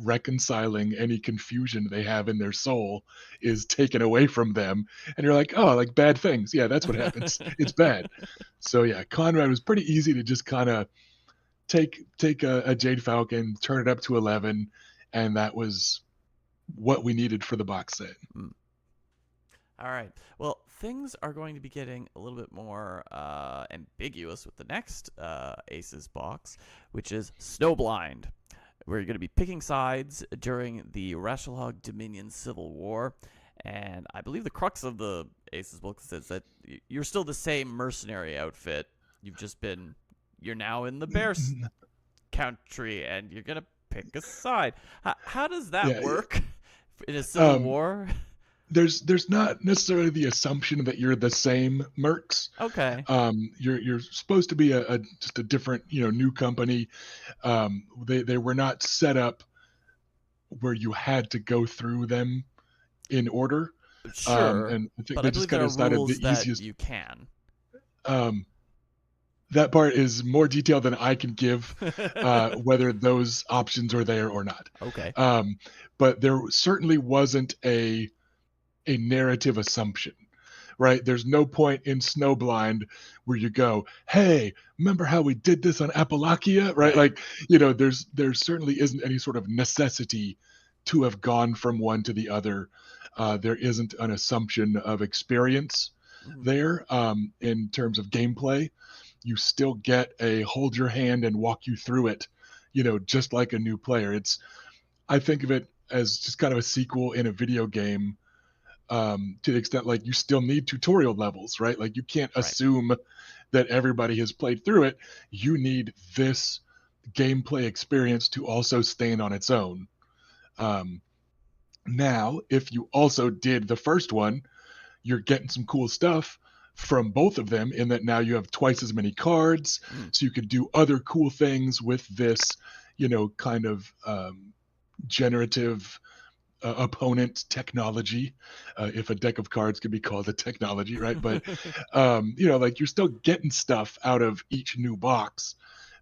reconciling any confusion they have in their soul is taken away from them, and you're like, oh, like bad things, yeah, that's what happens, it's bad. So yeah, Conrad was pretty easy to just kind of take a Jade Falcon, turn it up to 11, and that was what we needed for the box set. mm. All right. Well, things are going to be getting a little bit more ambiguous with the next Aces box, which is Snowblind. We're going to be picking sides during the Rashalhog Dominion Civil War. And I believe the crux of the Aces book is that you're still the same mercenary outfit. You're now in the Bears country, and you're going to pick a side. How does that Yeah, work in a civil um, war? there's not necessarily the assumption that you're the same mercs. Okay. You're supposed to be a just a different new company. They were not set up where you had to go through them in order. Sure, And I think but I they just believe kind there are of decided the rules that easiest. you can. Um, that part is more detailed than I can give, whether those options are there or not. Okay. Um, but there certainly wasn't a narrative assumption, right? There's no point in Snowblind where you go, "Hey, remember how we did this on Appalachia?" Right? Right. Like, there certainly isn't any sort of necessity to have gone from one to the other. There isn't an assumption of experience Mhm. there in terms of gameplay. You still get a hold your hand and walk you through it, just like a new player. I think of it as just kind of a sequel in a video game, to the extent like you still need tutorial levels, right? Like you can't Right. assume that everybody has played through it. You need this gameplay experience to also stand on its own. Um, Now, if you also did the first one, you're getting some cool stuff from both of them in that now you have twice as many cards, Mm. so you could do other cool things with this, kind of generative opponent technology, if a deck of cards could be called a technology, right? But like you're still getting stuff out of each new box,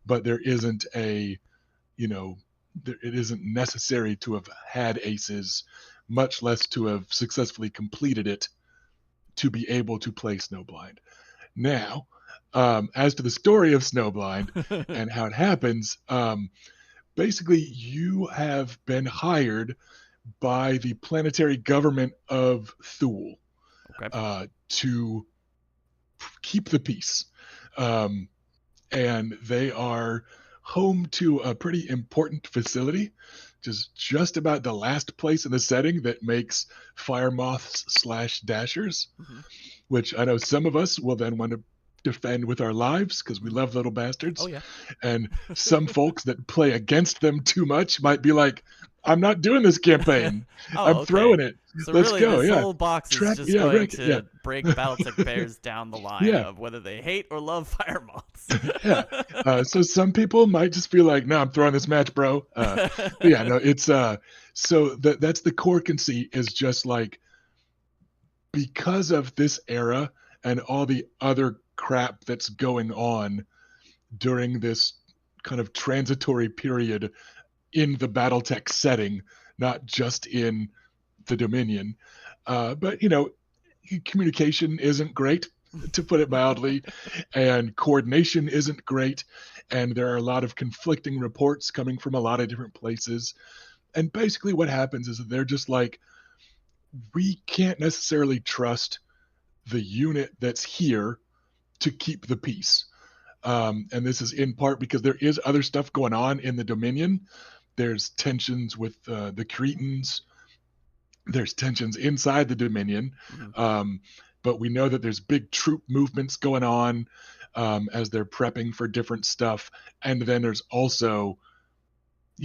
but there isn't a you know it isn't necessary to have had aces, much less to have successfully completed it to be able to play Snowblind. Now, as to the story of Snowblind and how it happens, basically you have been hired by the planetary government of Thule Okay. to keep the peace. Um, and they are home to a pretty important facility, just about the last place in the setting that makes fire moths slash dashers, Hmm. which I know some of us will then want to defend with our lives because we Hmm. love little Oh bastards. yeah. And some folks that play against them too much might be like, I'm not doing this campaign. Oh, I'm okay. throwing it. So Let's really, go. this Yeah. whole box is Track. just Yeah. going Rick. Yeah. to break BattleTech players down the line Yeah. of whether they hate or love fire moths. Yeah. So some people might just be like, no, I'm throwing this match, bro. But yeah, no, it's so that's the core conceit is just like because of this era and all the other crap that's going on during this kind of transitory period in the BattleTech setting, not just in the Dominion. But communication isn't great, to put it mildly, and coordination isn't great, and there are a lot of conflicting reports coming from a lot of different places. And basically, what happens is that they're just like, we can't necessarily trust the unit that's here to keep the peace. And this is in part because there is other stuff going on in the Dominion. There's tensions with the Cretans. There's tensions inside the Dominion. Mhm. Um, but we know that there's big troop movements going on as they're prepping for different stuff. And then there's also,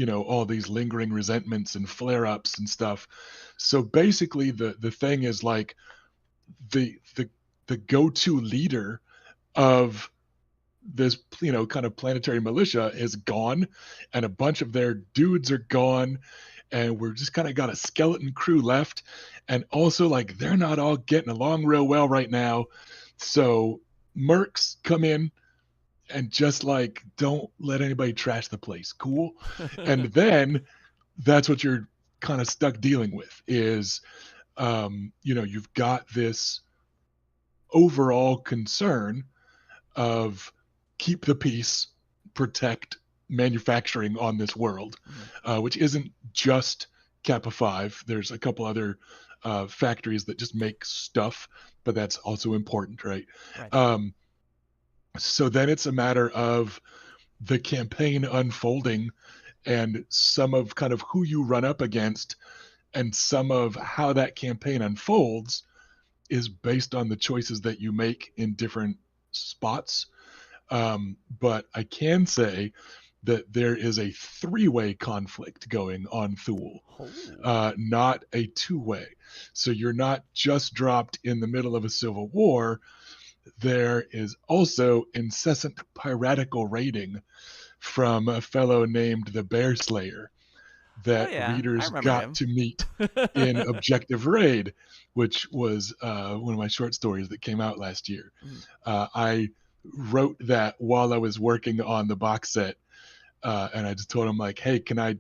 all these lingering resentments and flare ups and stuff. So basically, the thing is like the go to leader of this kind of planetary militia is gone, and a bunch of their dudes are gone, and we're just kind of got a skeleton crew left, and also like they're not all getting along real well right now. So mercs come in and just like don't let anybody trash the place, cool. And then that's what you're kind of stuck dealing with is you've got this overall concern of keep the peace, protect manufacturing on this world, Mhm. which isn't just Kappa 5. There's a couple other factories that just make stuff, but that's also important, right? Right. Um, so then it's a matter of the campaign unfolding and some of kind of who you run up against and some of how that campaign unfolds is based on the choices that you make in different spots. But I can say that there is a three-way conflict going on Thule, Oh. not a two-way. So you're not just dropped in the middle of a civil war. There is also incessant piratical raiding from a fellow named the Bear Slayer Oh that yeah, I readers remember got him. to meet in Objective Raid, which was one of my short stories that came out last year. Mhm. I wrote that while I was working on the box set, and I just told him like, "Hey, can I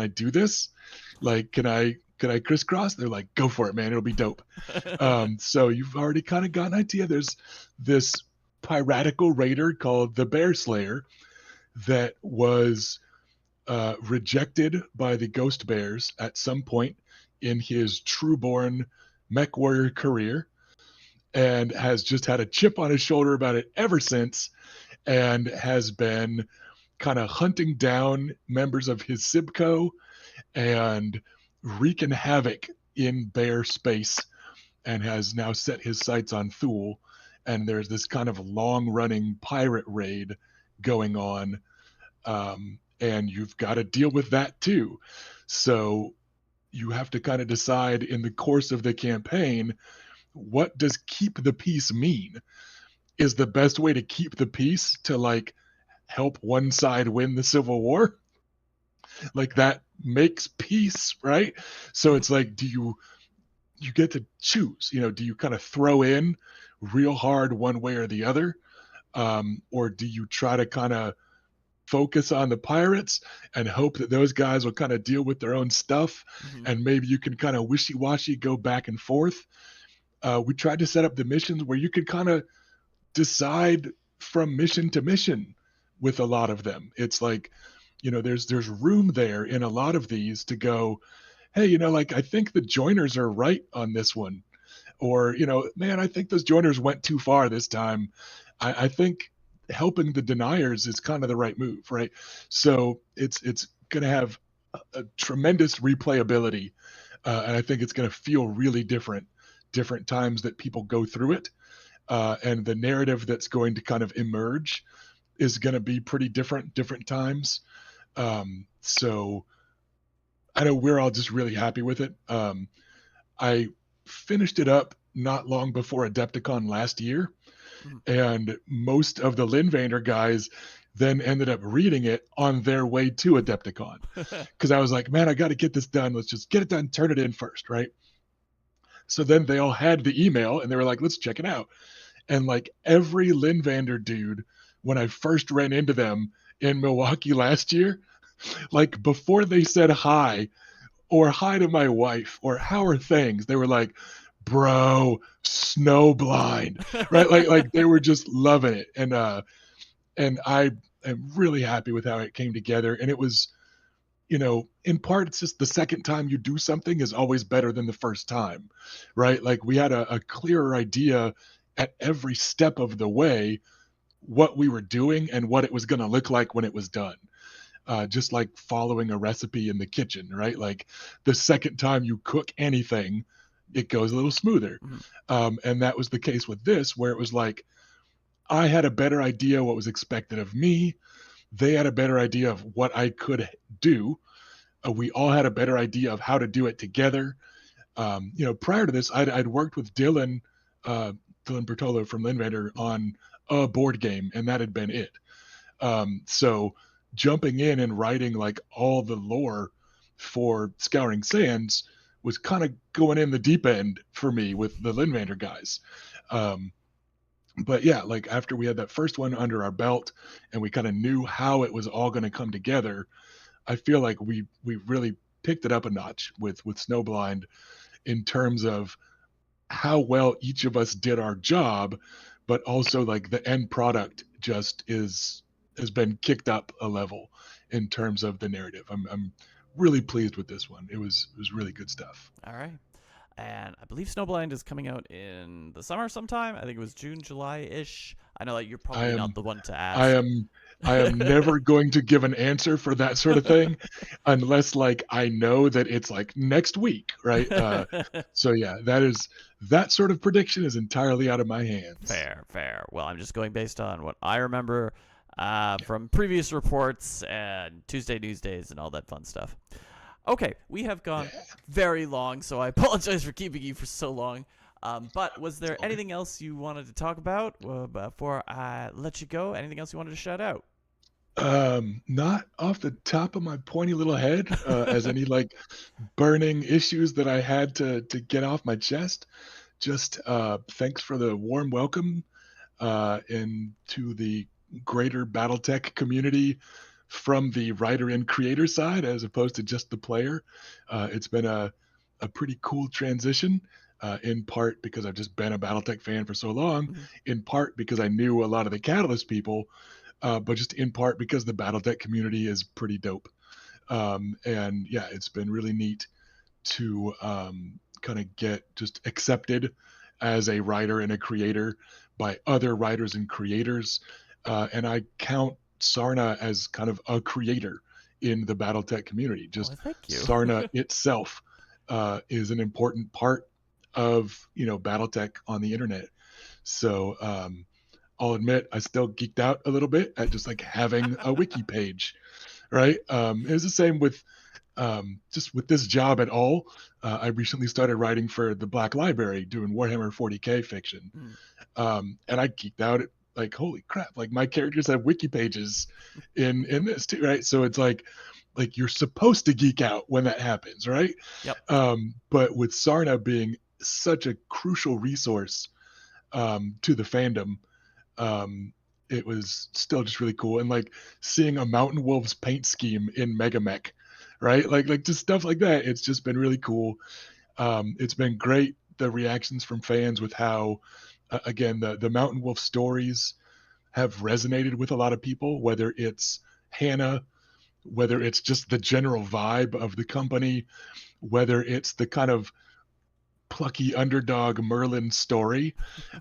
do this? Like, can I crisscross?" They're like, "Go for it, man! It'll be dope." So you've already kind of got an idea. There's this piratical raider called the Bear Slayer that was rejected by the Ghost Bears at some point in his Trueborn Mech Warrior career and has just had a chip on his shoulder about it ever since and has been kind of hunting down members of his Sibco and wreaking havoc in bear space and has now set his sights on Thule. And there's this kind of long running pirate raid going on. And you've got to deal with that too. So you have to kind of decide in the course of the campaign, what does keep the peace mean? Is the best way to keep the peace to like help one side win the Civil War? Like makes peace, right? So it's like, do you get to choose? Do you kind of throw in real hard one way or the other, or do you try to kind of focus on the pirates and hope that those guys will kind of deal with their own stuff, Hmm. and maybe you can kind of wishy-washy go back and forth. We tried to set up the missions where you could kind of decide from mission to mission with a lot of them. It's like, there's room there in a lot of these to go, hey, like I think the joiners are right on this one, or man, I think those joiners went too far this time. I think helping the deniers is kind of the right move, right? So it's going to have a tremendous replayability, and I think it's going to feel really different times that people go through it, and the narrative that's going to kind of emerge is going to be pretty different times. So I know we're all just really happy with it. I finished it up not long before Adepticon last year, Hmm. and most of the Linvander guys then ended up reading it on their way to Adepticon, because I was like, man, I got to get this done. Let's just get it done, turn it in first, right? So then they all had the email and they were like, let's check it out. And like every Linvander dude, when I first ran into them in Milwaukee last year, like before they said hi or hi to my wife or how are things, they were like, bro, snowblind, right? Like they were just loving it. And I am really happy with how it came together. And it was, in part, it's just the second time you do something is always better than the first time, right? Like we had a clearer idea at every step of the way what we were doing and what it was going to look like when it was done. Just like following a recipe in the kitchen, right? Like the second time you cook anything, it goes a little smoother. Hmm. And that was the case with this, where it was like I had a better idea what was expected of me. They had a better idea of what I could do. We all had a better idea of how to do it together. Prior to this, I'd worked with Dylan Bertolo from Linvander Hmm. on a board game, and that had been it. So jumping in and writing like all the lore for Scouring Sands was kind of going in the deep end for me with the Linvander guys. Um, but yeah, like after we had that first one under our belt and we kind of knew how it was all going to come together, I feel like we really picked it up a notch with Snowblind in terms of how well each of us did our job, but also like the end product just has been kicked up a level in terms of the narrative. I'm really pleased with this one. It was really good stuff. All right. And I believe Snowblind is coming out in the summer sometime. I think it was June, July ish. I know that you're I probably not am the one to I ask. am I am never going to give an answer for that sort of thing unless like I know that it's like next week, right? So yeah, that sort of prediction is entirely out of my hands. Fair, fair. Well, I'm just going based on what I remember Yeah. from previous reports and Tuesday News Days and all that fun stuff. Okay, we have Yeah. gone very long, so I apologize for keeping you for so long. But was It's there all good. anything else you wanted to talk about before I let you go? Anything else you wanted to shout out? Not off the top of my pointy little head, as any like burning issues that I had to get off my chest. Just thanks for the warm welcome into the greater BattleTech community from the writer and creator side, as opposed to just the player. It's been a pretty cool transition. In part because I've just been a BattleTech fan for so long, Mhm. in part because I knew a lot of the Catalyst people, but just in part because the BattleTech community is pretty dope. And yeah, it's been really neat to kind of get just accepted as a writer and a creator by other writers and creators. And I count Sarna as kind of a creator in the BattleTech community. Oh, Just thank you. Sarna itself is an important part of BattleTech on the internet. So I'll admit I still geeked out a little bit at just like having a wiki page, right? It's the same with just with this job at all. I recently started writing for the Black Library, doing Warhammer 40k fiction, Mm. and I geeked out at like, holy crap! Like my characters have wiki pages in this too, right? So it's like like you're supposed to geek out when that happens, right? Yep. But with Sarna being such a crucial resource to the fandom, um, it was still just really cool. And like seeing a Mountain Wolves paint scheme in Mega Mech, right? Like just stuff like that. It's just been really cool. It's been great, the reactions from fans with how, again, the Mountain Wolf stories have resonated with a lot of people, whether it's Hannah, whether it's just the general vibe of the company, whether it's the kind of plucky underdog Merlin story,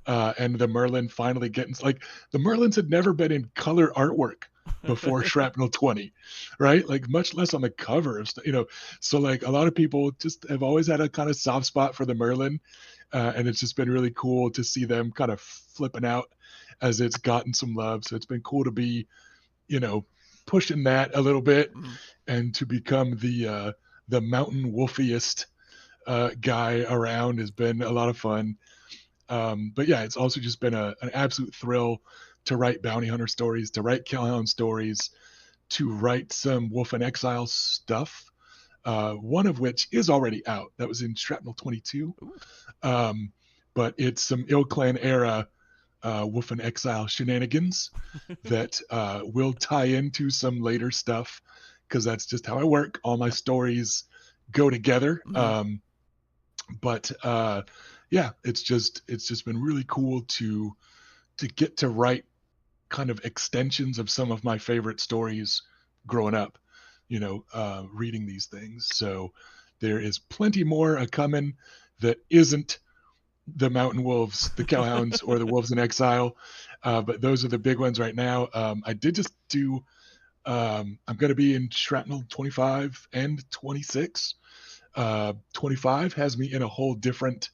and the Merlin finally getting like the Merlins had never been in color artwork before Shrapnel 20, right? Like much less on the cover of so like a lot of people just have always had a kind of soft spot for the Merlin, and it's just been really cool to see them kind of flipping out as it's gotten some love. So it's been cool to be, you know, pushing that a little bit Mhm. and to become the mountain wolfiest guy around has been a lot of fun. But yeah, it's also just been an absolute thrill to write bounty hunter stories, to write Killhound stories, to write some Wolf in Exile stuff. One of which is already out. That was in Shrapnel 22. Ooh. Um, but it's some Ill Clan era Wolf in Exile shenanigans that will tie into some later stuff because that's just how I work. All my stories go together. Mhm. But yeah, it's just been really cool to get to write kind of extensions of some of my favorite stories growing up, reading these things. So there is plenty more a coming that isn't the Mountain Wolves, the Cowhounds, or the Wolves in Exile. But those are the big ones right now. I did just do, I'm going to be in Shrapnel 25 and 26. 25 has me in a whole different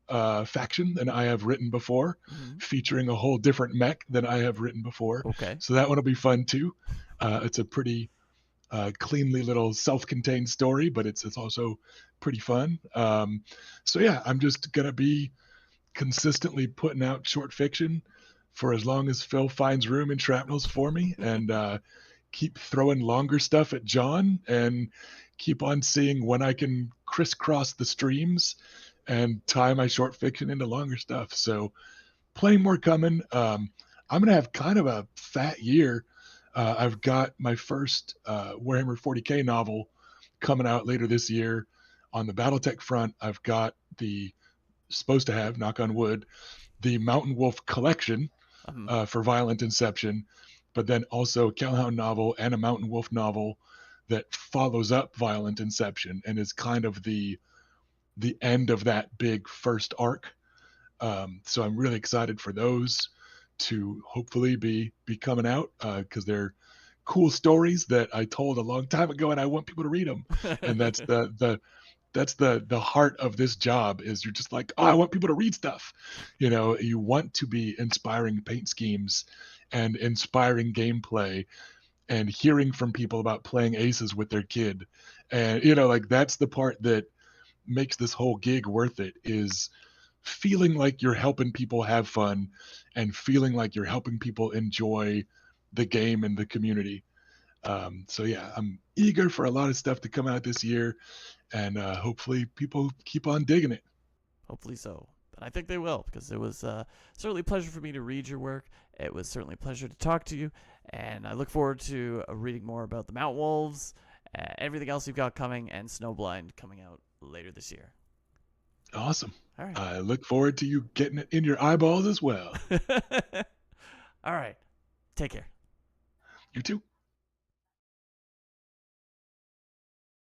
faction than I have written before, Mhm. featuring a whole different mech than I have written before. Okay. So that one will be fun too. It's a pretty cleanly little self-contained story, but it's also pretty fun. So yeah, I'm just gonna be consistently putting out short fiction for as long as Phil finds room in Shrapnels for me, and keep throwing longer stuff at John, and keep on seeing when I can crisscross the streams and tie my short fiction into longer stuff. So plenty more coming. I'm gonna have kind of a fat year. I've got my first Warhammer 40K novel coming out later this year. On the BattleTech front, I've got the supposed to have, knock on wood, the Mountain Wolf collection Mhm. for Violent Inception, but then also a Calhoun novel and a Mountain Wolf novel that follows up Violent Inception and is kind of the end of that big first arc. So I'm really excited for those to hopefully be coming out because they're cool stories that I told a long time ago, and I want people to read them. And that's the heart of this job is you're just like, oh, I want people to read stuff. You want to be inspiring paint schemes and inspiring gameplay and hearing from people about playing aces with their kid. And like that's the part that makes this whole gig worth it is feeling like you're helping people have fun and feeling like you're helping people enjoy the game and the community. So yeah, I'm eager for a lot of stuff to come out this year, and hopefully people keep on digging it. Hopefully so. But I think they will because it was certainly a pleasure for me to read your work. It was certainly a pleasure to talk to you, and I look forward to reading more about the Mount Wolves, everything else you've got coming, and Snowblind coming out later this year. Awesome. All right. I look forward to you getting it in your eyeballs as well. All right. Take care. You too.